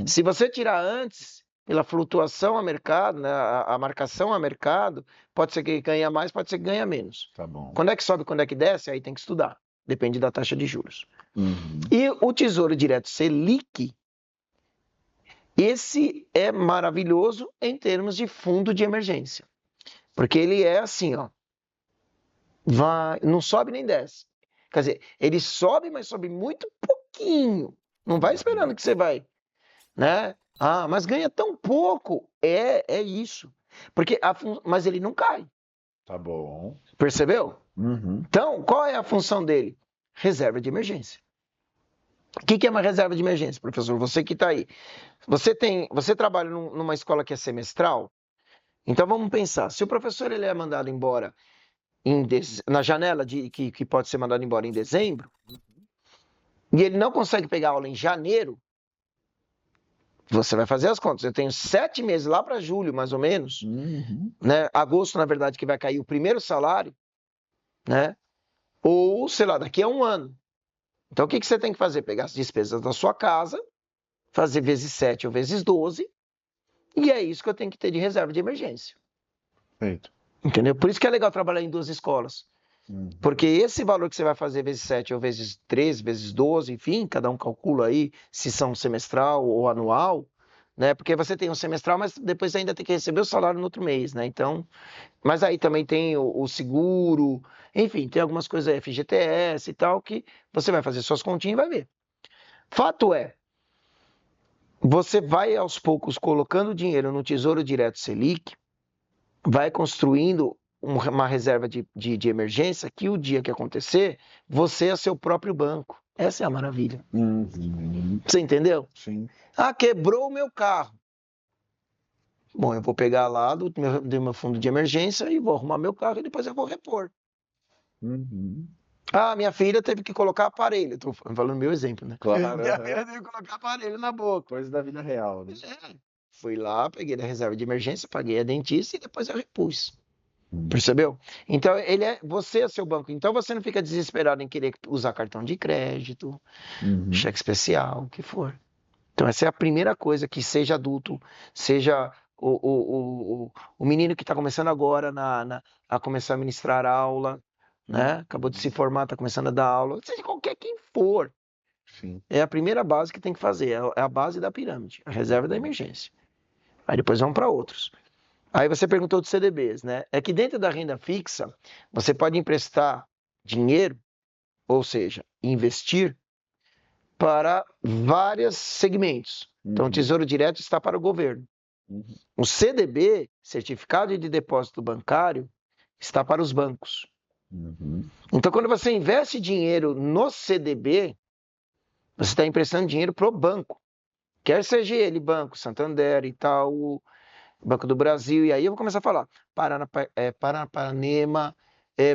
Se você tirar antes, pela flutuação a mercado, né, a marcação a mercado, pode ser que ganha mais, pode ser que ganha menos. Tá bom. Quando é que sobe, quando é que desce, aí tem que estudar. Depende da taxa de juros. E o Tesouro Direto Selic, esse é maravilhoso em termos de fundo de emergência. Porque ele é assim, ó. Não sobe nem desce. Quer dizer, ele sobe, mas sobe muito pouquinho. Não vai esperando que você vai, né? Ah, mas ganha tão pouco. É isso. Mas ele não cai. Tá bom. Percebeu? Então, qual é a função dele? Reserva de emergência. O que é uma reserva de emergência, professor? Você que está aí. Você trabalha numa escola que é semestral? Então vamos pensar. Se o professor ele é mandado embora na janela que pode ser mandado embora em dezembro, e ele não consegue pegar aula em janeiro, você vai fazer as contas. Eu tenho 7 meses lá para julho, mais ou menos, né? Agosto, na verdade, que vai cair o primeiro salário, né? Ou, sei lá, daqui a um ano. Então, o que você tem que fazer? Pegar as despesas da sua casa, fazer vezes 7 ou vezes 12, e é isso que eu tenho que ter de reserva de emergência. Feito. Entendeu? Por isso que é legal trabalhar em 2 escolas. Porque esse valor que você vai fazer vezes 7 ou vezes 13, vezes 12, enfim, cada um calcula aí se são semestral ou anual, né? Porque você tem um semestral, mas depois ainda tem que receber o salário no outro mês, né? Então, mas aí também tem o seguro, enfim, tem algumas coisas aí, FGTS e tal, que você vai fazer suas continhas e vai ver. Fato é, você vai aos poucos colocando dinheiro no Tesouro Direto Selic, vai construindo uma reserva de emergência que o dia que acontecer, você é seu próprio banco. Essa é a maravilha. Você entendeu? Sim. Ah, quebrou o meu carro. Bom, eu vou pegar lá do meu fundo de emergência e vou arrumar meu carro e depois eu vou repor. Ah, minha filha teve que colocar aparelho. Estou falando meu exemplo, né? Claro. Minha filha teve que colocar aparelho na boca. Coisa da vida real, né? Fui lá, peguei da reserva de emergência, paguei a dentista e depois eu repus. Percebeu? Então, você é seu banco. Então, você não fica desesperado em querer usar cartão de crédito, cheque especial, o que for. Então, essa é a primeira coisa, que seja adulto, seja o menino que está começando agora a começar a ministrar aula, né? Acabou de se formar, está começando a dar aula, seja qualquer quem for. Sim. É a primeira base que tem que fazer, é a base da pirâmide, a reserva da emergência. Aí depois vamos para outros. Aí você perguntou dos CDBs, né? É que dentro da renda fixa, você pode emprestar dinheiro, ou seja, investir para vários segmentos. Então, o Tesouro Direto está para o governo. O CDB, Certificado de Depósito Bancário, está para os bancos. Então, quando você investe dinheiro no CDB, você está emprestando dinheiro para o banco. Quer seja ele Banco Santander, Itaú, Banco do Brasil, e aí eu vou começar a falar Paranapanema,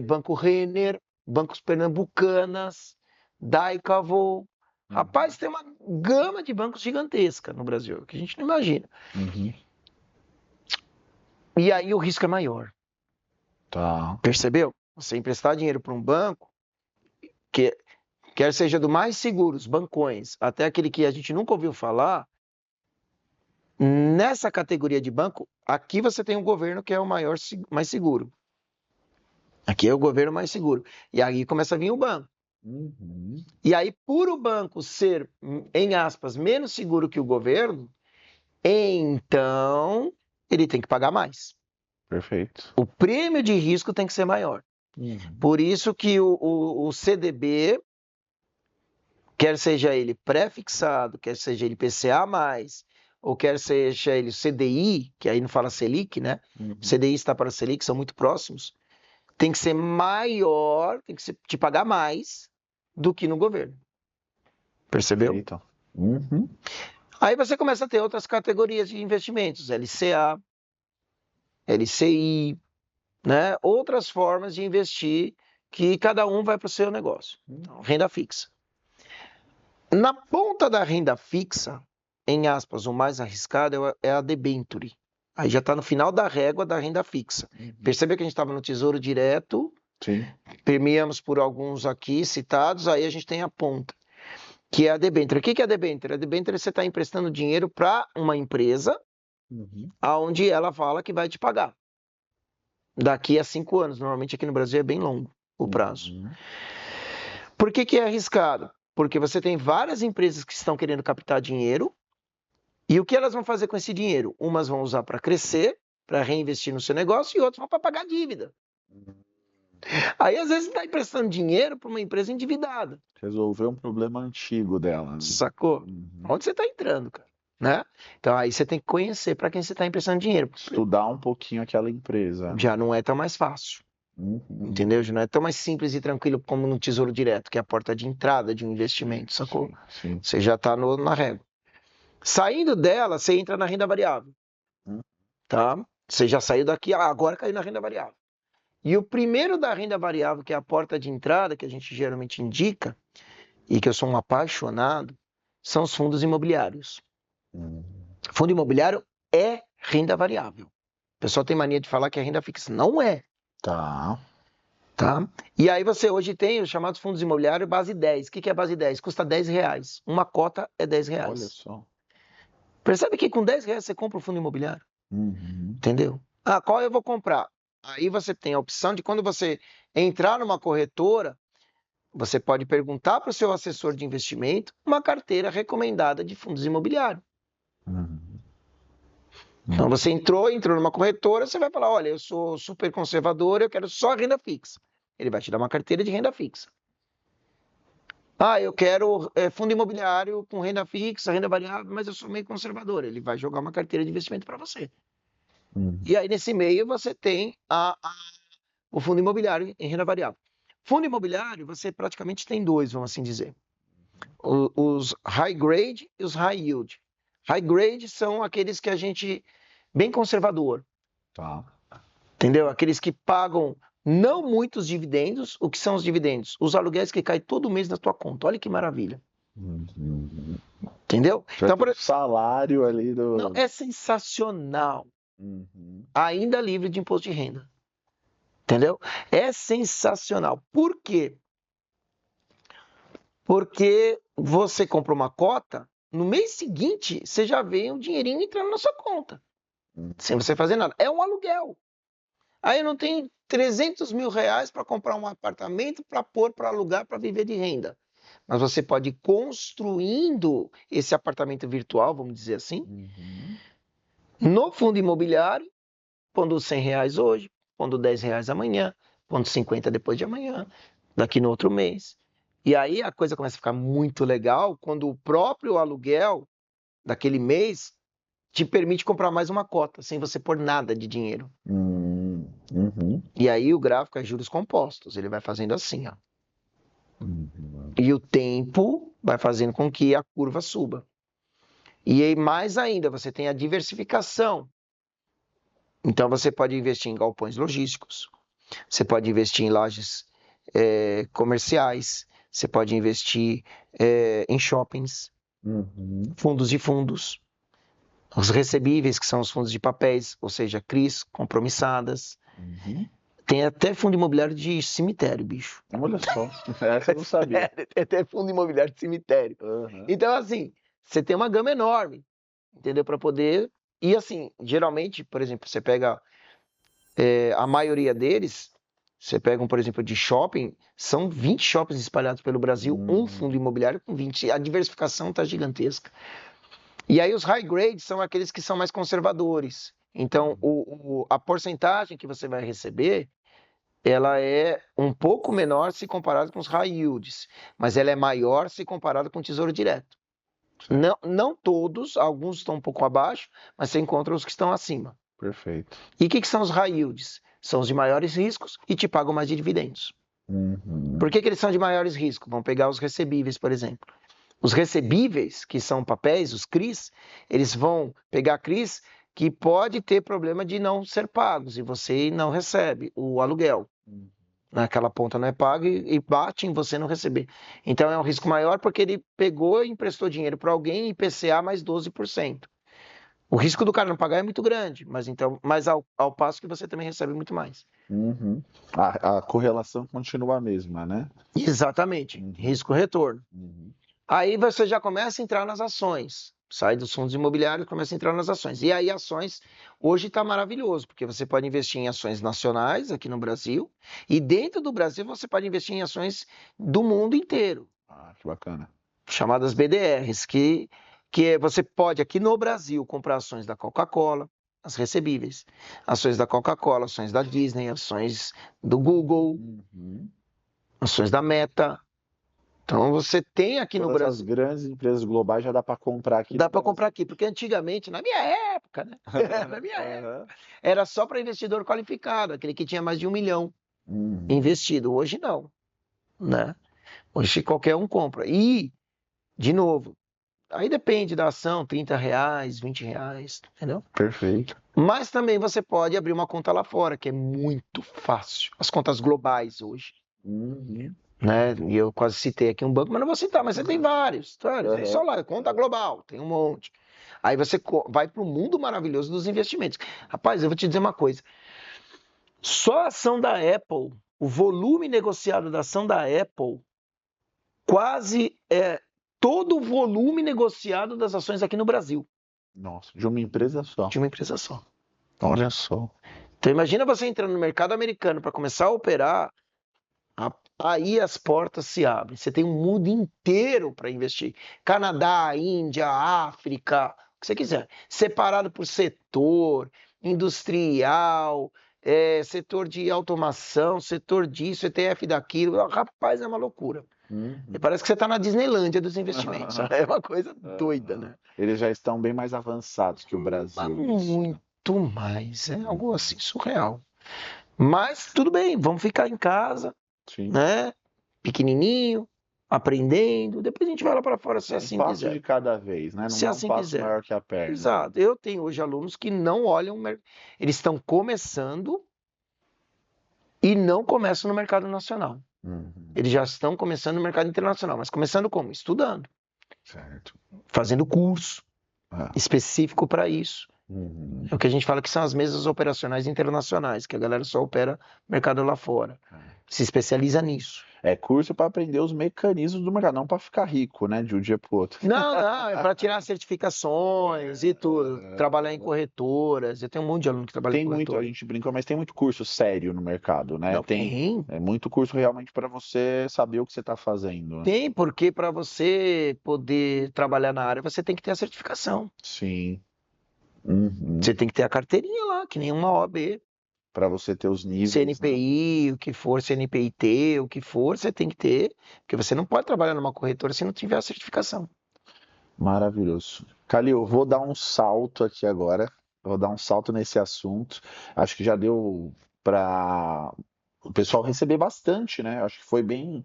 Banco Renner, Bancos Pernambucanas, Daicavo. Rapaz, tem uma gama de bancos gigantesca no Brasil, que a gente não imagina. E aí o risco é maior. Tá. Percebeu? Você emprestar dinheiro para um banco, quer seja do mais seguro, os bancões, até aquele que a gente nunca ouviu falar, nessa categoria de banco, aqui você tem um governo que é o mais seguro. Aqui é o governo mais seguro. E aí começa a vir o banco. E aí, por o banco ser, em aspas, menos seguro que o governo, então ele tem que pagar mais. Perfeito. O prêmio de risco tem que ser maior. Por isso que o CDB, quer seja ele pré-fixado, quer seja ele PCA+, ou quer seja ele CDI, que aí não fala Selic, né? CDI está para Selic, são muito próximos. Tem que ser maior, tem que te pagar mais do que no governo. Percebeu? Perfeito. Aí você começa a ter outras categorias de investimentos, LCA, LCI, né? Outras formas de investir que cada um vai para o seu negócio. Então, renda fixa. Na ponta da renda fixa, em aspas, o mais arriscado é a debenture. Aí já está no final da régua da renda fixa. Percebeu que a gente estava no Tesouro Direto, Sim. premiamos por alguns aqui citados, aí a gente tem a ponta, que é a debênture. O que é a debênture? A debênture você está emprestando dinheiro para uma empresa, onde ela fala que vai te pagar. Daqui a 5 anos. Normalmente aqui no Brasil é bem longo o prazo. Por que é arriscado? Porque você tem várias empresas que estão querendo captar dinheiro, e o que elas vão fazer com esse dinheiro? Umas vão usar para crescer, para reinvestir no seu negócio, e outras vão para pagar dívida. Aí, às vezes, você está emprestando dinheiro para uma empresa endividada. Resolver um problema antigo dela. Né? Sacou? Onde você está entrando, cara? Né? Então, aí você tem que conhecer para quem você está emprestando dinheiro. Estudar um pouquinho aquela empresa. Já não é tão mais fácil. Entendeu? Já não é tão mais simples e tranquilo como no Tesouro Direto, que é a porta de entrada de um investimento, sacou? Sim. Você já está na régua. Saindo dela, você entra na renda variável. Tá? Você já saiu daqui, agora caiu na renda variável. E o primeiro da renda variável, que é a porta de entrada, que a gente geralmente indica, e que eu sou um apaixonado, são os fundos imobiliários. Fundo imobiliário é renda variável. O pessoal tem mania de falar que é renda fixa. Não é. Tá. E aí você hoje tem os chamados fundos imobiliários base 10. O que é base 10? Custa R$10. Uma cota é R$10. Olha só. Percebe que com R$10 você compra um fundo imobiliário? Entendeu? Qual eu vou comprar? Aí você tem a opção de, quando você entrar numa corretora, você pode perguntar para o seu assessor de investimento uma carteira recomendada de fundos imobiliários. Então você entrou numa corretora, você vai falar, olha, eu sou super conservador, eu quero só renda fixa. Ele vai te dar uma carteira de renda fixa. Eu quero fundo imobiliário com renda fixa, renda variável, mas eu sou meio conservador. Ele vai jogar uma carteira de investimento para você. E aí, nesse meio, você tem o fundo imobiliário em renda variável. Fundo imobiliário, você praticamente tem dois, vamos assim dizer. Os high grade e os high yield. High grade são aqueles que a gente, bem conservador. Tá. Entendeu? Aqueles que pagam não muitos dividendos. O que são os dividendos? Os aluguéis que caem todo mês na tua conta. Olha que maravilha. Entendeu? Então, por salário ali do... Não, é sensacional. Ainda livre de imposto de renda. Entendeu? É sensacional. Por quê? Porque você compra uma cota, no mês seguinte, você já vê um dinheirinho entrando na sua conta. Sem você fazer nada. É um aluguel. Aí eu não tenho R$300 mil para comprar um apartamento para pôr para alugar, para viver de renda. Mas você pode ir construindo esse apartamento virtual, vamos dizer assim, no fundo imobiliário, pondo R$100 hoje, pondo R$10 amanhã, pondo 50 depois de amanhã, daqui no outro mês. E aí a coisa começa a ficar muito legal quando o próprio aluguel daquele mês te permite comprar mais uma cota, sem você pôr nada de dinheiro. E aí o gráfico é juros compostos, ele vai fazendo assim, ó. E o tempo vai fazendo com que a curva suba. E aí, mais ainda, você tem a diversificação. Então você pode investir em galpões logísticos, você pode investir em lojas comerciais, você pode investir em shoppings, fundos de fundos, os recebíveis, que são os fundos de papéis, ou seja, CRIs compromissadas. Tem até fundo imobiliário de cemitério, bicho. Olha só, essa eu não sabia. Tem até fundo imobiliário de cemitério. Então, assim, você tem uma gama enorme, entendeu? Para poder... E, assim, geralmente, por exemplo, você pega a maioria deles, você pega, por exemplo, de shopping, são 20 shoppings espalhados pelo Brasil, um fundo imobiliário com 20. A diversificação está gigantesca. E aí os high grade são aqueles que são mais conservadores. Então, a porcentagem que você vai receber, ela é um pouco menor se comparado com os high yields, mas ela é maior se comparado com o Tesouro Direto. Não todos, alguns estão um pouco abaixo, mas você encontra os que estão acima. Perfeito. E o que são os high yields? São os de maiores riscos e te pagam mais de dividendos. Por que eles são de maiores riscos? Vamos pegar os recebíveis, por exemplo. Os recebíveis, que são papéis, os CRIs, eles vão pegar CRIs que pode ter problema de não ser pagos e você não recebe o aluguel. naquela ponta não é pago e bate em você não receber. Então é um risco maior porque ele pegou e emprestou dinheiro para alguém IPCA mais 12%. O risco do cara não pagar é muito grande, mas ao passo que você também recebe muito mais. Uhum. A correlação continua a mesma, né? Exatamente, Uhum. risco-retorno. Uhum. Aí você já começa a entrar nas ações. Sai dos fundos imobiliários e começa a entrar nas ações. E aí ações, hoje está maravilhoso, porque você pode investir em ações nacionais aqui no Brasil, e dentro do Brasil você pode investir em ações do mundo inteiro, Que bacana. chamadas BDRs, que você pode aqui no Brasil comprar ações da Coca-Cola, as recebíveis, ações da Coca-Cola, ações da Disney, ações do Google, Uhum. ações da Meta. Então você tem aqui no Todas essas Brasil. grandes empresas globais já dá para comprar aqui Dá no para Brasil. comprar aqui, porque antigamente, na minha época, né? Na minha época, era só para investidor qualificado, aquele que tinha mais de 1 milhão Uhum. investido. Hoje não, né? Hoje qualquer um compra. E, de novo, aí depende da ação, R$ 30, R$ 20, entendeu? Perfeito. Mas também você pode abrir uma conta lá fora, que é muito fácil. As contas globais hoje, Uhum. né? E eu quase citei aqui um banco, mas não vou citar, mas você tem vários. Uhum. Só lá, conta global, tem um monte. Aí você vai para o mundo maravilhoso dos investimentos. Rapaz, eu vou te dizer uma coisa. Só a ação da Apple, o volume negociado da ação da Apple, quase é todo o volume negociado das ações aqui no Brasil, Nossa, de uma empresa só. de uma empresa só. Olha só. Então imagina você entrando no mercado americano para começar a operar, aí as portas se abrem. Você tem um mundo inteiro para investir. Canadá, Índia, África, o que você quiser. Separado por setor, industrial, setor de automação, setor disso, ETF daquilo. Rapaz, é uma loucura. Uhum. E parece que você está na Disneylândia dos investimentos. É uma coisa doida, né? Eles já estão bem mais avançados que o Brasil. Mas nisso, né? muito mais. É algo assim surreal. Mas tudo bem, vamos ficar em casa, Sim. né? Pequenininho, aprendendo. Depois a gente vai lá para fora se assim passo de quiser. cada vez, né? Não Se dá um assim passo quiser. maior que a perna. Exato. Eu tenho hoje alunos que não olham, eles estão começando e não começam no mercado nacional. Uhum. Eles já estão começando no mercado internacional, mas começando como? Estudando, Certo. fazendo curso específico para isso. Uhum. É o que a gente fala que são as mesas operacionais internacionais, que a galera só opera mercado lá fora. Se especializa nisso. É curso para aprender os mecanismos do mercado, não para ficar rico, né? De um dia para o outro. Não, é para tirar certificações e tudo. Trabalhar em corretoras. Eu tenho um monte de aluno que trabalha em Tem muito, a corretora. gente brincou, mas tem muito curso sério no mercado, né? Não, tem. É muito curso realmente para você saber o que você está fazendo. Tem, porque para você poder trabalhar na área, você tem que ter a certificação. Sim. Uhum. Você tem que ter a carteirinha lá, que nem uma OAB. Para você ter os níveis. CNPI, o que for, CNPIT, o que for, você tem que ter, porque você não pode trabalhar numa corretora se não tiver a certificação. Maravilhoso. Calil, vou dar um salto aqui agora. Vou dar um salto nesse assunto. Acho que já deu para o pessoal receber bastante, né? Acho que foi bem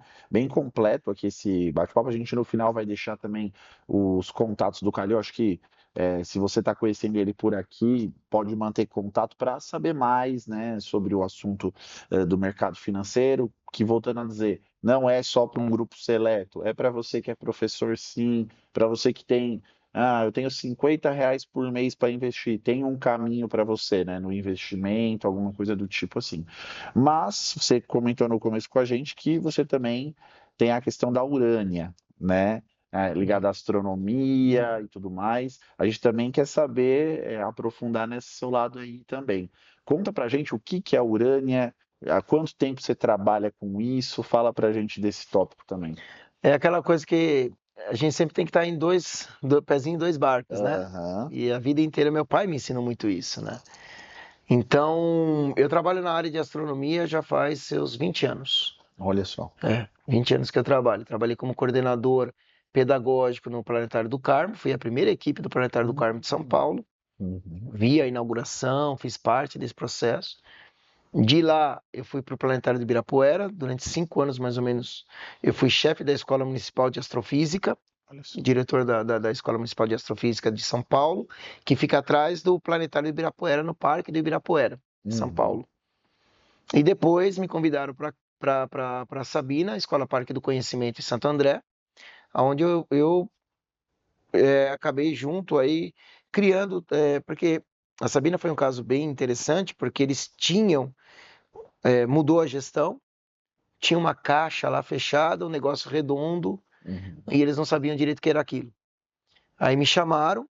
completo aqui esse bate-papo. A gente no final vai deixar também os contatos do Calil. Acho que se você está conhecendo ele por aqui, pode manter contato para saber mais, né, sobre o assunto do mercado financeiro. Que, voltando a dizer, não é só para um grupo seleto, é para você que é professor, sim, para você que tem. Eu tenho R$ 50 por mês para investir. Tem um caminho para você, né? No investimento, alguma coisa do tipo assim. Mas você comentou no começo com a gente que você também tem a questão da Urânia, né? Ligada à astronomia e tudo mais. A gente também quer saber, aprofundar nesse seu lado aí também. Conta pra gente o que é a Urânia, há quanto tempo você trabalha com isso? Fala pra gente desse tópico também. É aquela coisa que a gente sempre tem que estar em pezinho em dois barcos, né? Aham. E a vida inteira meu pai me ensinou muito isso, né? Então, eu trabalho na área de astronomia já faz seus 20 anos. Olha só. 20 anos que eu trabalho. Trabalhei como coordenador pedagógico no Planetário do Carmo, fui a primeira equipe do Planetário do Carmo de São Paulo. Uhum. Vi a inauguração, fiz parte desse processo. De lá, eu fui para o Planetário de Ibirapuera, durante 5 anos mais ou menos. Eu fui chefe da Escola Municipal de Astrofísica, Olha só. diretor da Escola Municipal de Astrofísica de São Paulo, que fica atrás do Planetário de Ibirapuera, no Parque do Ibirapuera, São Uhum. Paulo. E depois me convidaram para para Sabina, Escola Parque do Conhecimento em Santo André, onde eu acabei junto aí criando, porque a Sabina foi um caso bem interessante, porque eles tinham, mudou a gestão, tinha uma caixa lá fechada, um negócio redondo, e eles não sabiam direito o que era aquilo. Aí me chamaram,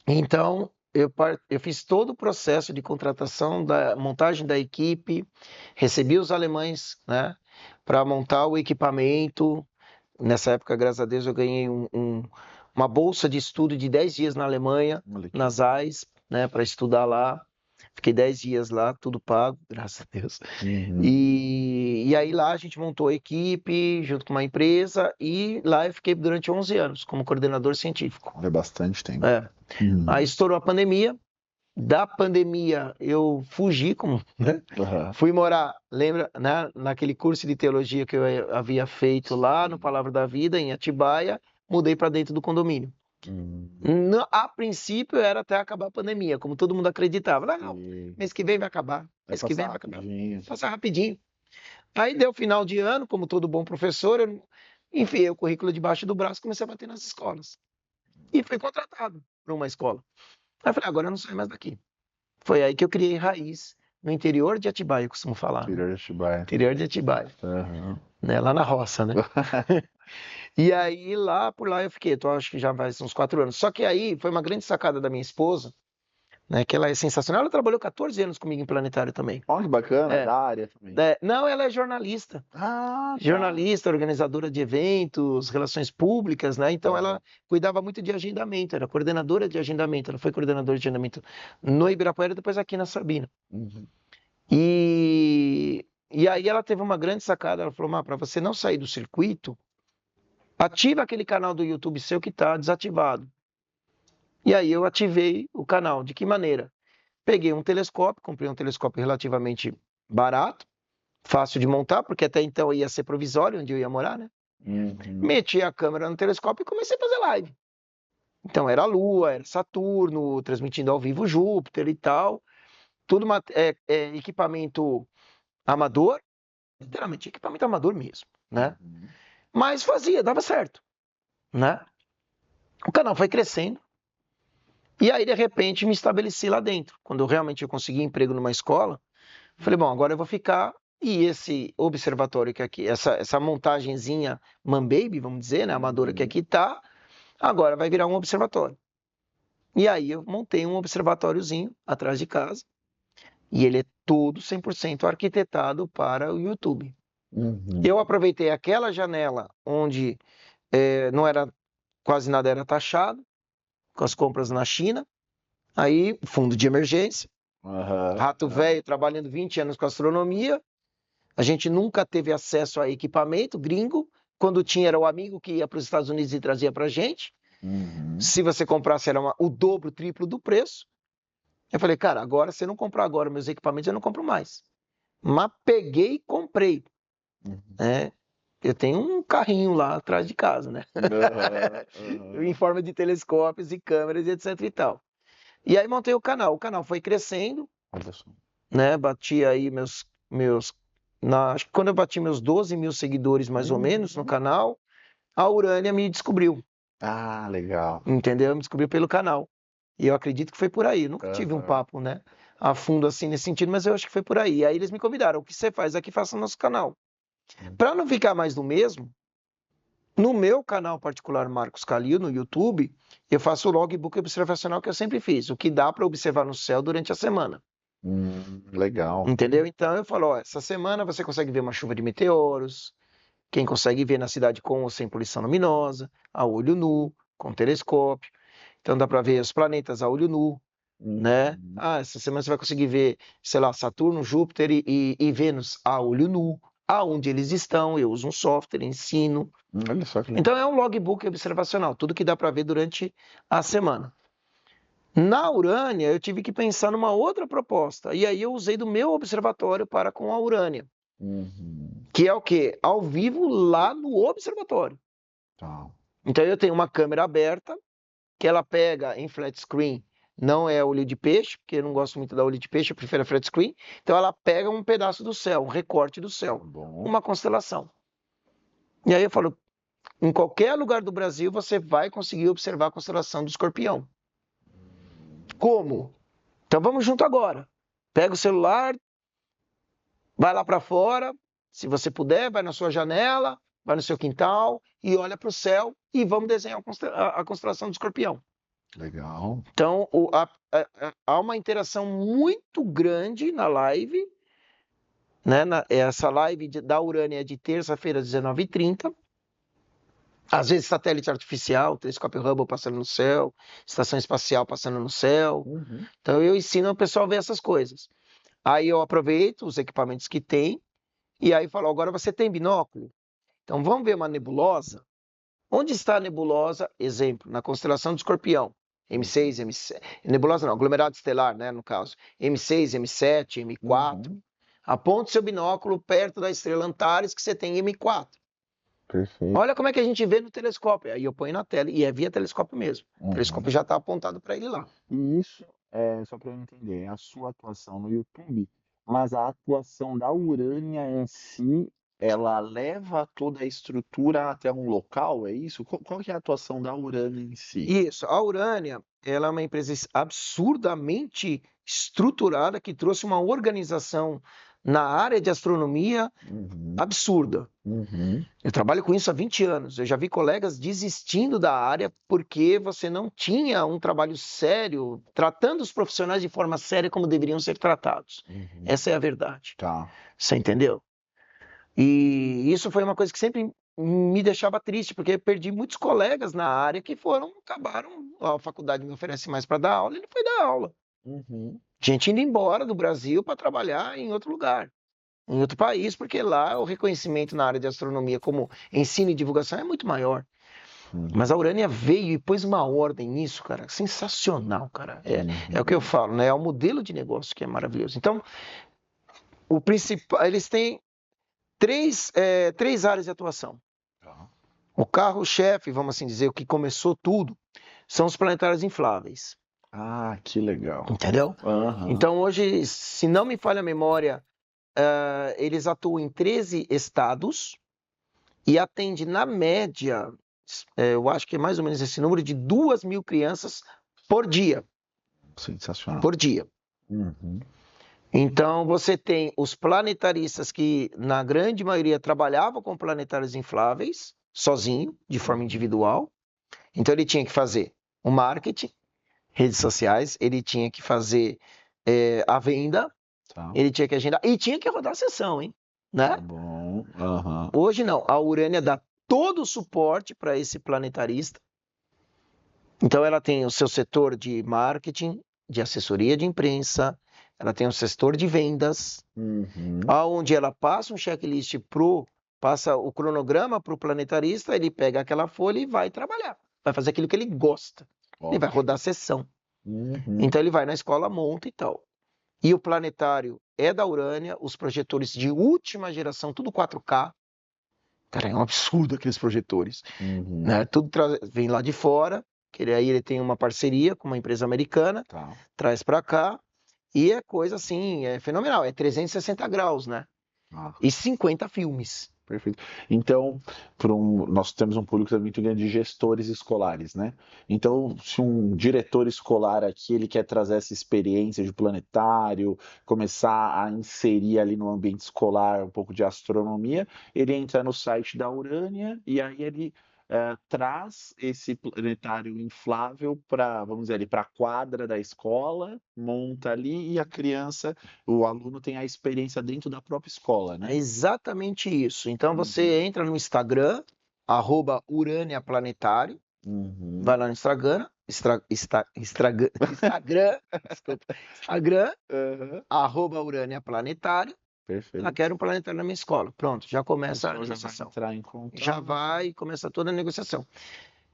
então eu fiz todo o processo de contratação, da montagem da equipe, recebi os alemães, né, para montar o equipamento. Nessa época, graças a Deus, eu ganhei uma bolsa de estudo de 10 dias na Alemanha, nas AIS, né, para estudar lá. Fiquei 10 dias lá, tudo pago, graças a Deus. E aí lá a gente montou a equipe junto com uma empresa e lá eu fiquei durante 11 anos como coordenador científico. É bastante tempo. Aí estourou a pandemia. Da pandemia eu fugi, né? Fui morar, lembra, né, naquele curso de teologia que eu havia feito lá no Palavra da Vida, em Atibaia, mudei para dentro do condomínio. A princípio era até acabar a pandemia, como todo mundo acreditava. Não, mês que vem vai acabar, mês que vem vai acabar. Passar rapidinho. Aí deu final de ano, como todo bom professor, eu enfiei o currículo debaixo do braço e comecei a bater nas escolas. E fui contratado para uma escola. Aí eu falei, agora eu não saio mais daqui. Foi aí que eu criei raiz no interior de Atibaia, eu costumo falar. Interior de Atibaia. Interior de Atibaia. Né? Lá na roça, né? E aí, por lá eu fiquei, então acho que já vai uns 4 anos. Só que aí foi uma grande sacada da minha esposa, né? Que ela é sensacional. Ela trabalhou 14 anos comigo em Planetário também. Olha que bacana, da área também. Não, ela é jornalista. Jornalista, organizadora de eventos, relações públicas, né? Então ela cuidava muito de agendamento, era coordenadora de agendamento. Ela foi coordenadora de agendamento no Ibirapuera e depois aqui na Sabina. E aí ela teve uma grande sacada. Ela falou, para você não sair do circuito, ativa aquele canal do YouTube seu que está desativado. E aí eu ativei o canal. De que maneira? Peguei um telescópio, comprei um telescópio relativamente barato, fácil de montar, porque até então ia ser provisório onde eu ia morar, né? Meti a câmera no telescópio e comecei a fazer live. Então era Lua, era Saturno, transmitindo ao vivo Júpiter e tal. Tudo equipamento amador, literalmente equipamento amador mesmo, né? Mas dava certo, né? O canal foi crescendo. E aí, de repente, me estabeleci lá dentro. Quando realmente eu consegui emprego numa escola, falei, bom, agora eu vou ficar. E esse observatório que aqui, essa montagenzinha Man-Baby, vamos dizer, né, amadora que aqui tá, agora vai virar um observatório. E aí eu montei um observatóriozinho atrás de casa. E ele é todo 100% arquitetado para o YouTube. Eu aproveitei aquela janela onde não era quase nada era taxado, com as compras na China. Aí, fundo de emergência. Rato velho, trabalhando 20 anos com astronomia. A gente nunca teve acesso a equipamento gringo. Quando tinha, era o amigo que ia para os Estados Unidos e trazia para a gente. Se você comprasse, era o dobro, o triplo do preço. Eu falei, cara, agora, se eu não comprar agora meus equipamentos, eu não compro mais. Mas peguei e comprei. Eu tenho um carrinho lá atrás de casa, né? Em forma de telescópios e câmeras e etc e tal. E aí montei o canal. O canal foi crescendo, né? Bati aí acho que quando eu bati meus 12 mil seguidores, mais ou menos, no canal, a Urânia me descobriu. Legal. Entendeu? Me descobriu pelo canal. E eu acredito que foi por aí. Eu nunca tive um papo, né, a fundo assim nesse sentido, mas eu acho que foi por aí. Aí eles me convidaram. O que você faz aqui, faça no nosso canal. Para não ficar mais no mesmo, no meu canal particular, Marcos Calil, no YouTube, eu faço o logbook observacional que eu sempre fiz, o que dá para observar no céu durante a semana. Legal. Entendeu? Então eu falo, essa semana você consegue ver uma chuva de meteoros, quem consegue ver na cidade com ou sem poluição luminosa, a olho nu, com telescópio. Então dá para ver os planetas a olho nu, né? Essa semana você vai conseguir ver, sei lá, Saturno, Júpiter e Vênus a olho nu, aonde eles estão. Eu uso um software, ensino. Olha só que legal. Então é um logbook observacional, tudo que dá para ver durante a semana. Na Urânia, eu tive que pensar numa outra proposta, e aí eu usei do meu observatório para com a Urânia, que é o quê? Ao vivo lá no observatório. Então eu tenho uma câmera aberta, que ela pega em flat screen não é olho de peixe, porque eu não gosto muito da olho de peixe, eu prefiro a flat screen. Então ela pega um pedaço do céu, um recorte do céu, uma constelação. E aí eu falo, em qualquer lugar do Brasil você vai conseguir observar a constelação do Escorpião. Como? Então vamos junto agora. Pega o celular, vai lá para fora, se você puder, vai na sua janela, vai no seu quintal e olha para o céu e vamos desenhar a constelação do Escorpião. Legal. Então há uma interação muito grande na live, né? Essa live da Urânia é de terça-feira às 19h30. Às vezes satélite artificial, telescópio Hubble passando no céu, estação espacial passando no céu. Então eu ensino o pessoal a ver essas coisas. Aí eu aproveito os equipamentos que tem e aí falo, agora você tem binóculo? Então vamos ver uma nebulosa? Onde está a nebulosa? Exemplo, na constelação do Escorpião. M6, M7, nebulosa não, aglomerado estelar, né, no caso. M6, M7, M4. Aponte seu binóculo perto da estrela Antares que você tem M4. Perfeito. Olha como é que a gente vê no telescópio. Aí eu ponho na tela e é via telescópio mesmo. O telescópio já está apontado para ele lá. E isso, só para eu entender, é a sua atuação no YouTube, mas a atuação da Urânia em si, ela leva toda a estrutura até um local, é isso? Qual que é a atuação da Urânia em si? Isso, a Urânia, ela é uma empresa absurdamente estruturada que trouxe uma organização na área de astronomia absurda. Eu trabalho com isso há 20 anos. Eu já vi colegas desistindo da área porque você não tinha um trabalho sério, tratando os profissionais de forma séria como deveriam ser tratados. Essa é a verdade. Tá. Você entendeu? E isso foi uma coisa que sempre me deixava triste, porque eu perdi muitos colegas na área que acabaram, a faculdade me oferece mais para dar aula, e ele foi dar aula. Gente indo embora do Brasil para trabalhar em outro lugar, em outro país, porque lá o reconhecimento na área de astronomia como ensino e divulgação é muito maior. Mas a Urânia veio e pôs uma ordem nisso, cara, sensacional, cara. É o que eu falo, né? É o modelo de negócio que é maravilhoso. Então, o principal, eles têm três áreas de atuação. O carro-chefe, vamos assim dizer, o que começou tudo, são os planetários infláveis. Ah, que legal. Entendeu? Então hoje, se não me falha a memória, eles atuam em 13 estados e atendem na média, eu acho que é mais ou menos esse número, de 2.000 crianças por dia. Sensacional. Por dia. Então você tem os planetaristas que, na grande maioria, trabalhavam com planetários infláveis, sozinho, de forma individual. Então ele tinha que fazer o marketing, redes sociais, ele tinha que fazer a venda, ele tinha que agendar e tinha que rodar a sessão, hein? Né? Bom. Hoje não, a Urânia dá todo o suporte para esse planetarista. Então ela tem o seu setor de marketing, de assessoria de imprensa, ela tem um setor de vendas, onde ela passa um checklist passa o cronograma para o planetarista, ele pega aquela folha e vai trabalhar. Vai fazer aquilo que ele gosta. Ele vai rodar a sessão. Então ele vai na escola, monta e tal. E o planetário é da Urânia, os projetores de última geração, tudo 4K. Cara, é um absurdo aqueles projetores. Né? Tudo vem lá de fora, que aí ele tem uma parceria com uma empresa americana, traz para cá. E é coisa assim, é fenomenal, é 360 graus, né? E 50 filmes. Perfeito. Então, nós temos um público muito grande de gestores escolares, né? Então, se um diretor escolar aqui, ele quer trazer essa experiência de planetário, começar a inserir ali no ambiente escolar um pouco de astronomia, ele entra no site da Urânia e aí ele traz esse planetário inflável para, vamos dizer ali, para a quadra da escola, monta ali e a criança, o aluno tem a experiência dentro da própria escola, né? É exatamente isso. Então você entra no Instagram, @uraniaplanetário, vai lá no Instagram, Instagram, @uraniaplanetário. Perfeito. Quero um planetário na minha escola. Pronto, já começa a negociação. Já vai, começa toda a negociação.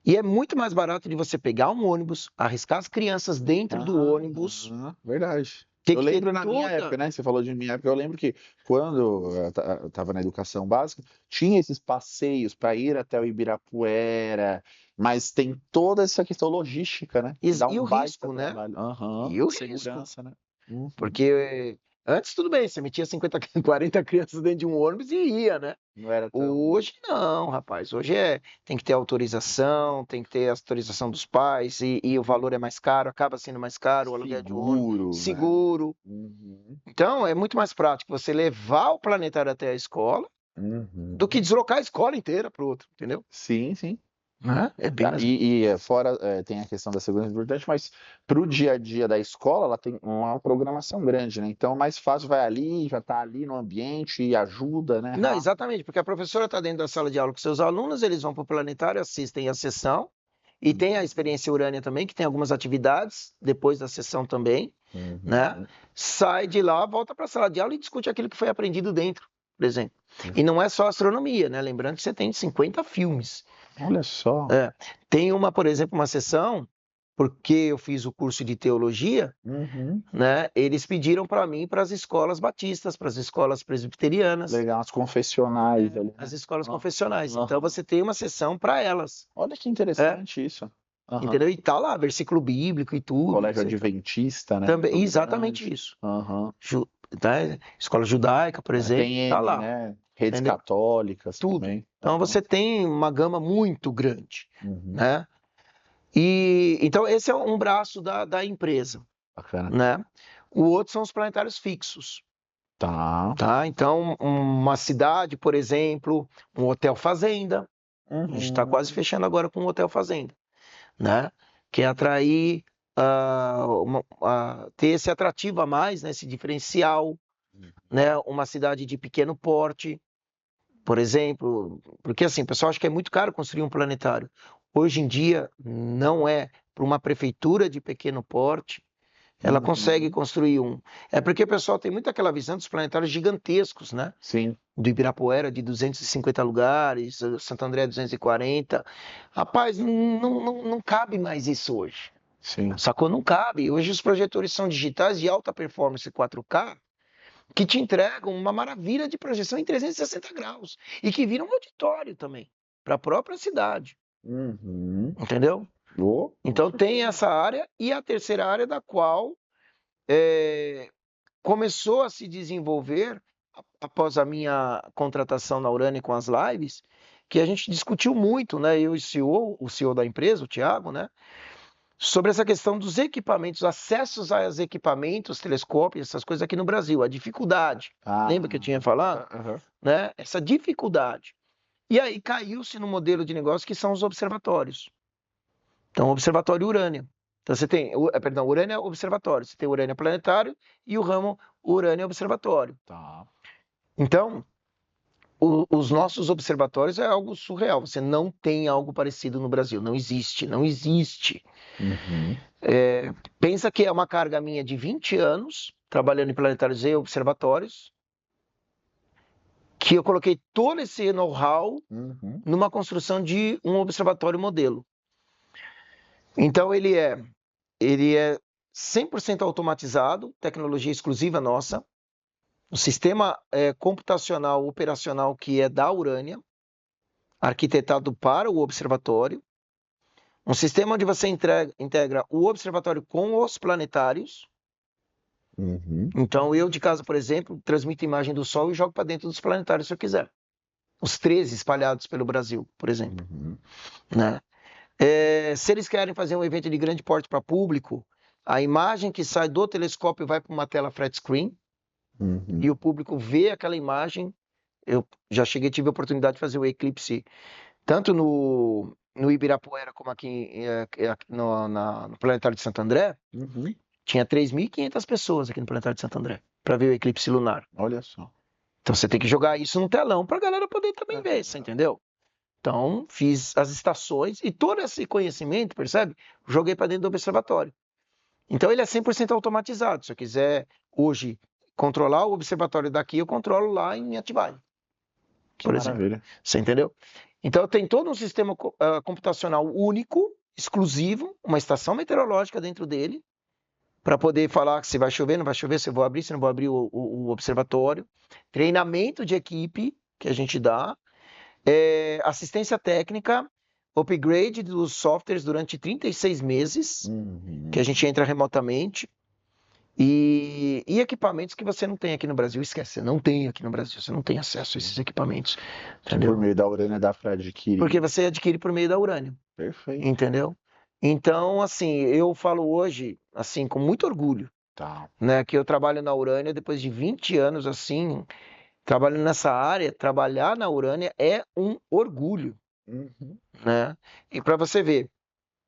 E é muito mais barato de você pegar um ônibus, arriscar as crianças dentro do ônibus. Verdade. Tem Eu que ter lembro na minha toda... época, né? Você falou de minha época, eu lembro que quando eu estava na educação básica, tinha esses passeios para ir até o Ibirapuera, mas tem toda essa questão logística, né? Que dá E um o baita risco, né? trabalho. Aham, E o risco. segurança, né? Uhum. Porque antes tudo bem, você metia 50, 40 crianças dentro de um ônibus e ia, né? Não era tão. Hoje não, rapaz. Hoje tem que ter autorização, tem que ter a autorização dos pais e o valor é mais caro, acaba sendo mais caro, o aluguel de ônibus, Seguro, né? seguro. Uhum, Então é muito mais prático você levar o planetário até a escola uhum. do que deslocar a escola inteira para o outro, entendeu? Sim, sim. Né? É bem mais. Fora, tem a questão da segurança importante, mas para o dia a dia da escola, ela tem uma programação grande, né? Então, mais fácil vai ali, já está ali no ambiente e ajuda, né? Não, exatamente, porque a professora está dentro da sala de aula com seus alunos, eles vão para o planetário, assistem a sessão, e tem a experiência Urânia também, que tem algumas atividades depois da sessão também, Uhum. né? Sai de lá, volta para a sala de aula e discute aquilo que foi aprendido dentro, por exemplo. E não é só astronomia, né? Lembrando que você tem 50 filmes. Olha só. Tem por exemplo, uma sessão, porque eu fiz o curso de teologia, Uhum. né? Eles pediram para mim para as escolas batistas, para as escolas presbiterianas. Legal, as confessionais ali, né? As escolas confessionais. Então você tem uma sessão para elas. Olha que interessante isso. Aham. Entendeu? E tá lá, versículo bíblico e tudo. Colégio etc. Adventista, né? Também, Muito exatamente grande. isso. Aham. Tá? Escola judaica, por exemplo, Tem tá N, lá. né? Redes Entendeu? católicas Tudo. também. Então Aham. você tem uma gama muito grande, Uhum. né? E então esse é um braço da empresa, Bacana. né? O outro são os planetários fixos, Tá. tá? Então uma cidade, por exemplo, um hotel fazenda, a gente está Uhum. quase fechando agora com um hotel fazenda, né? Que é atrair, ter esse atrativo a mais, né? Esse diferencial, né? Uma cidade de pequeno porte, por exemplo, porque assim, o pessoal acha que é muito caro construir um planetário. Hoje em dia não é. Para uma prefeitura de pequeno porte, ela consegue construir um. É porque o pessoal tem muito aquela visão dos planetários gigantescos, né? Sim. Do Ibirapuera de 250 lugares, Santo André 240. Rapaz, não cabe mais isso hoje. Sim. Sacou? Não cabe. Hoje os projetores são digitais de alta performance 4K que te entregam uma maravilha de projeção em 360 graus e que viram um auditório também para a própria cidade. Uhum. Entendeu? Então tem essa área e a terceira área da qual começou a se desenvolver após a minha contratação na Urânia com as lives, que a gente discutiu muito, né? Eu e o CEO da empresa, o Thiago, né? Sobre essa questão dos equipamentos, acessos aos equipamentos, telescópios, essas coisas aqui no Brasil, a dificuldade. Lembra que eu tinha falado? Né? Essa dificuldade. E aí caiu-se no modelo de negócio que são os observatórios. Então, observatório Urânia. Então você tem, Urânia Observatório, você tem Urânia Planetário e o ramo Urânia Observatório. Tá. Então, os nossos observatórios é algo surreal. Você não tem algo parecido no Brasil. Não existe, não existe. Uhum. Pensa que é uma carga minha de 20 anos, trabalhando em planetários e observatórios, que eu coloquei todo esse know-how numa construção de um observatório modelo. Então ele é 100% automatizado, tecnologia exclusiva nossa, o sistema computacional operacional que é da Urânia, arquitetado para o observatório, um sistema onde você integra o observatório com os planetários. Então eu de casa, por exemplo, transmito imagem do Sol e jogo para dentro dos planetários se eu quiser. Os 13 espalhados pelo Brasil, por exemplo. Né? Se eles querem fazer um evento de grande porte para público, a imagem que sai do telescópio vai para uma tela flat screen e o público vê aquela imagem. Eu já tive a oportunidade de fazer o eclipse tanto no Ibirapuera como aqui no Planetário de Santo André. Tinha 3.500 pessoas aqui no Planetário de Santo André para ver o eclipse lunar. Olha só. Então você tem que jogar isso no telão para a galera poder também ver, você entendeu? Então, fiz as estações e todo esse conhecimento, percebe? Joguei para dentro do observatório. Então, ele é 100% automatizado. Se eu quiser, hoje, controlar o observatório daqui, eu controlo lá em Atibaia. Por exemplo. Maravilha. Você entendeu? Então, tem todo um sistema computacional único, exclusivo, uma estação meteorológica dentro dele, para poder falar se vai chover, não vai chover, se eu vou abrir, se não vou abrir o observatório. Treinamento de equipe que a gente dá. Assistência técnica, upgrade dos softwares durante 36 meses, que a gente entra remotamente. E equipamentos que você não tem aqui no Brasil, esquece, você não tem aqui no Brasil, você não tem acesso a esses equipamentos, entendeu? Por meio da Urânia dá para adquirir. Porque você adquire por meio da Urânia. Perfeito. Entendeu? Então, assim, eu falo hoje, assim, com muito orgulho, né, que eu trabalho na Urânia depois de 20 anos, assim, trabalhando nessa área. Trabalhar na Urânia é um orgulho, né? E para você ver,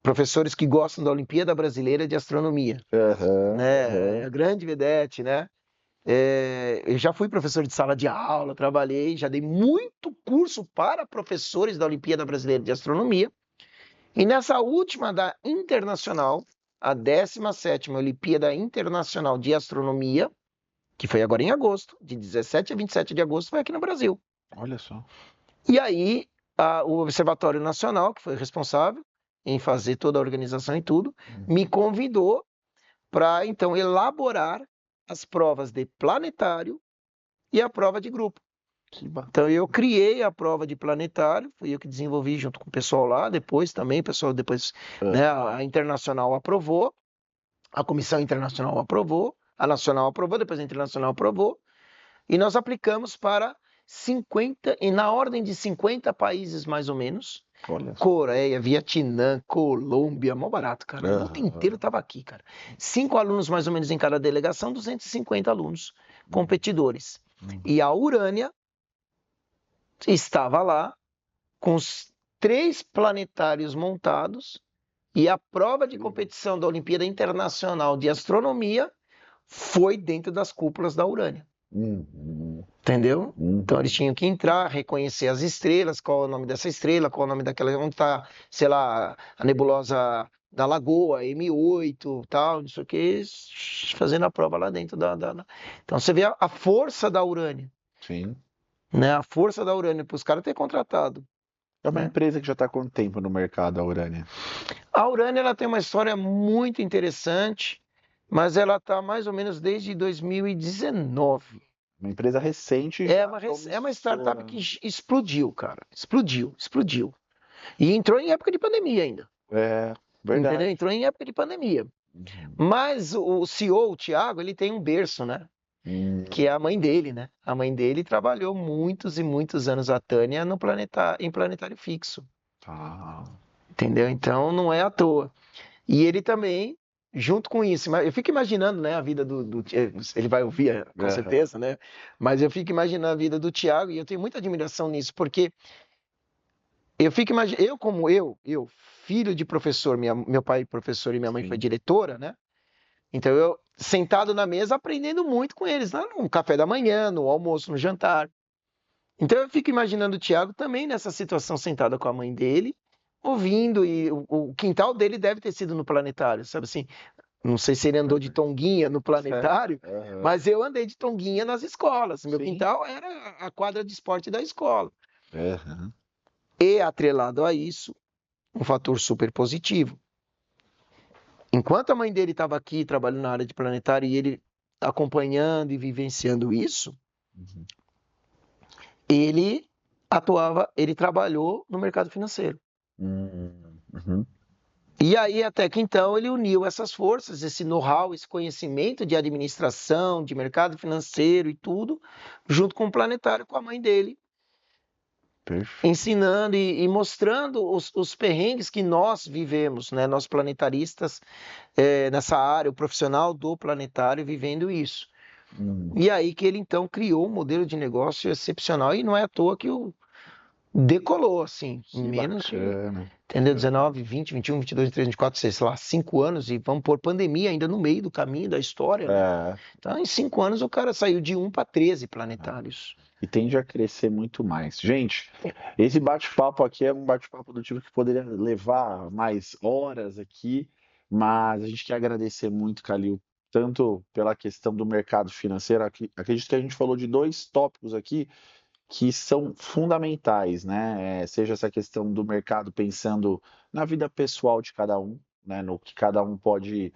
professores que gostam da Olimpíada Brasileira de Astronomia, né? A grande vedete, né? Eu já fui professor de sala de aula, trabalhei, já dei muito curso para professores da Olimpíada Brasileira de Astronomia. E nessa última da Internacional, a 17ª Olimpíada Internacional de Astronomia, que foi agora em agosto, de 17 a 27 de agosto, foi aqui no Brasil. Olha só. E aí, o Observatório Nacional, que foi responsável em fazer toda a organização e tudo, me convidou para, então, elaborar as provas de planetário e a prova de grupo. Então, eu criei a prova de planetário, fui eu que desenvolvi junto com o pessoal lá. Depois também, o pessoal né, a Internacional aprovou, a Comissão Internacional aprovou, a Nacional aprovou, depois a Internacional aprovou, e nós aplicamos para 50, e na ordem de 50 países mais ou menos. Coreia, Vietnã, Colômbia, mó barato, cara. O mundo inteiro estava aqui, cara. 5 alunos mais ou menos em cada delegação, 250 alunos competidores. E a Urânia estava lá com os 3 planetários montados, e a prova de competição da Olimpíada Internacional de Astronomia foi dentro das cúpulas da Urânia. Entendeu? Então eles tinham que entrar, reconhecer as estrelas, qual é o nome dessa estrela, qual é o nome daquela, onde está, sei lá, a nebulosa da Lagoa, M8, tal, não sei o que, fazendo a prova lá dentro Então você vê a força da Urânia. Sim. Né? A força da Urânia para os caras ter contratado. É uma empresa que já está há quanto tempo no mercado, a Urânia? A Urânia ela tem uma história muito interessante, mas ela está mais ou menos desde 2019. Uma empresa recente. É uma startup que explodiu, cara. Explodiu. E entrou em época de pandemia ainda. Verdade. Entendeu? Entrou em época de pandemia. Mas o CEO, o Thiago, ele tem um berço, né? Que é a mãe dele, né? A mãe dele trabalhou muitos e muitos anos a Tânia em planetário fixo. Entendeu? Então não é à toa. E ele também, junto com isso, eu fico imaginando, né, a vida do ele vai ouvir com certeza, né? Mas eu fico imaginando a vida do Thiago, e eu tenho muita admiração nisso, porque eu fico imaginando, eu, filho de professor, meu pai professor e minha mãe foi diretora, né? Então eu sentado na mesa aprendendo muito com eles, lá no café da manhã, no almoço, no jantar. Então eu fico imaginando o Thiago também nessa situação, sentado com a mãe dele, ouvindo, e o quintal dele deve ter sido no planetário, sabe assim? Não sei se ele andou de tonguinha no planetário, mas eu andei de tonguinha nas escolas. Meu quintal era a quadra de esporte da escola. E atrelado a isso, um fator super positivo. Enquanto a mãe dele estava aqui trabalhando na área de planetário e ele acompanhando e vivenciando isso, ele trabalhou no mercado financeiro. E aí, até que então, ele uniu essas forças, esse know-how, esse conhecimento de administração, de mercado financeiro e tudo, junto com o planetário, com a mãe dele. Perfeito. Ensinando e mostrando os perrengues que nós vivemos, né? Nós planetaristas, nessa área, o profissional do planetário vivendo isso. E aí que ele, então, criou um modelo de negócio excepcional, e não é à toa que decolou, assim, em menos de, entendeu? 19, 20, 21, 22, 23, 24, sei lá, 5 anos, e vamos pôr pandemia ainda no meio do caminho da história, né? Então, em 5 anos, o cara saiu de 1 para 13 planetários. E tende a crescer muito mais. Gente, esse bate-papo aqui é um bate-papo do tipo que poderia levar mais horas aqui, mas a gente quer agradecer muito, Calil, tanto pela questão do mercado financeiro. Acredito que a gente falou de 2 tópicos aqui que são fundamentais, né? Seja essa questão do mercado pensando na vida pessoal de cada um, né, no que cada um pode,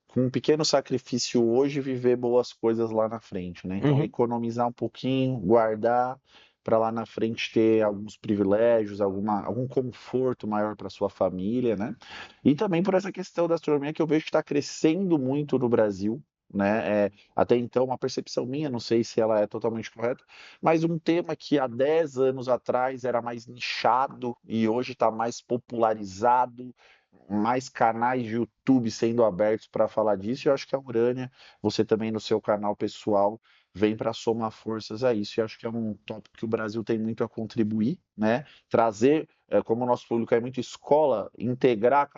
com um pequeno sacrifício hoje, viver boas coisas lá na frente, né? Então, economizar um pouquinho, guardar para lá na frente ter alguns privilégios, algum conforto maior para sua família, né? E também por essa questão da astronomia que eu vejo que está crescendo muito no Brasil, né? Até então, uma percepção minha, não sei se ela é totalmente correta, mas um tema que há 10 anos atrás era mais nichado e hoje está mais popularizado, mais canais de YouTube sendo abertos para falar disso. E eu acho que a Urânia, você também no seu canal pessoal, vem para somar forças a isso. E acho que é um tópico que o Brasil tem muito a contribuir, né? Trazer, como o nosso público é muito escola, integrar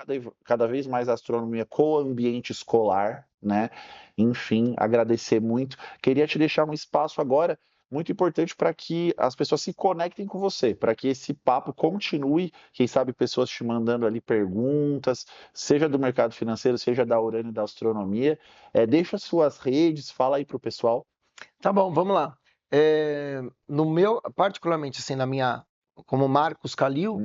cada vez mais a astronomia com o ambiente escolar, né? Enfim, agradecer muito. Queria te deixar um espaço agora muito importante para que as pessoas se conectem com você, para que esse papo continue, quem sabe pessoas te mandando ali perguntas, seja do mercado financeiro, seja da Urânia e da astronomia. Deixa suas redes, fala aí para o pessoal. Tá bom, vamos lá. No meu, particularmente assim, como Marcos Calil,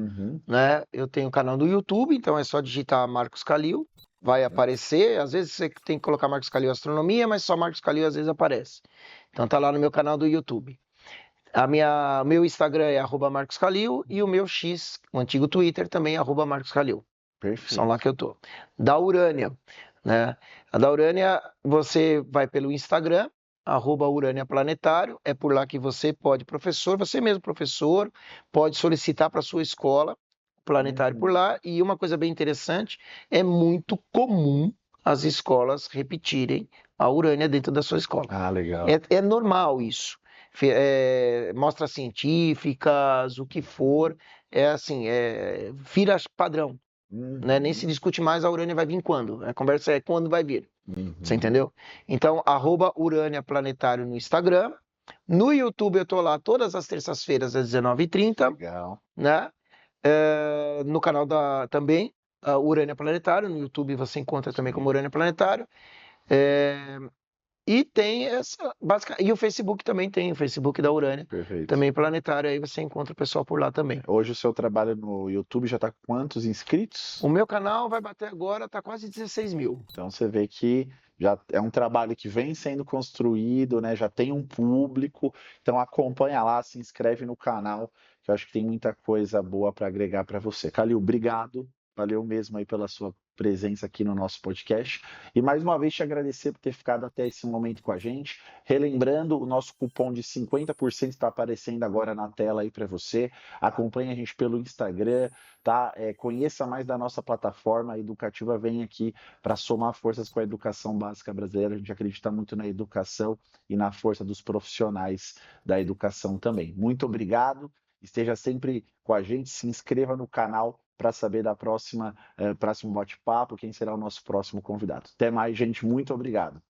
né? Eu tenho um canal no YouTube, então é só digitar Marcos Calil, vai aparecer. Às vezes você tem que colocar Marcos Calil Astronomia, mas só Marcos Calil às vezes aparece. Então tá lá no meu canal do YouTube. Meu Instagram é @Marcos Calil e o meu X, o antigo Twitter também é @Marcos Calil. Perfeito. São lá que eu tô. Da Urânia, né? A da Urânia, você vai pelo Instagram, @Urânia Planetário, é por lá que você pode, você mesmo professor, pode solicitar para sua escola planetário por lá. E uma coisa bem interessante, é muito comum as escolas repetirem a Urânia dentro da sua escola. Ah, legal. É normal isso. Mostras científicas, o que for, vira padrão. Né? Nem se discute mais a Urânia vai vir quando. A conversa é quando vai vir. Você entendeu? Então, @Urânia Planetário no Instagram. No YouTube eu tô lá todas as terças-feiras às 19h30. Legal. Né? No canal também, Urânia Planetário. No YouTube você encontra também como Urânia Planetário. E tem e o Facebook também tem, o Facebook da Urânia. Perfeito. Também planetário, aí você encontra o pessoal por lá também. Hoje o seu trabalho no YouTube já está com quantos inscritos? O meu canal vai bater agora, tá quase 16 mil. Então você vê que já é um trabalho que vem sendo construído, né? Já tem um público. Então acompanha lá, se inscreve no canal, que eu acho que tem muita coisa boa para agregar para você. Calil, obrigado. Valeu mesmo aí pela sua presença aqui no nosso podcast. E mais uma vez te agradecer por ter ficado até esse momento com a gente. Relembrando, o nosso cupom de 50% está aparecendo agora na tela aí para você. Acompanhe a gente pelo Instagram, tá? Conheça mais da nossa plataforma educativa, vem aqui para somar forças com a educação básica brasileira. A gente acredita muito na educação e na força dos profissionais da educação também. Muito obrigado. Esteja sempre com a gente, se inscreva no canal para saber da próximo bate-papo, quem será o nosso próximo convidado. Até mais, gente. Muito obrigado.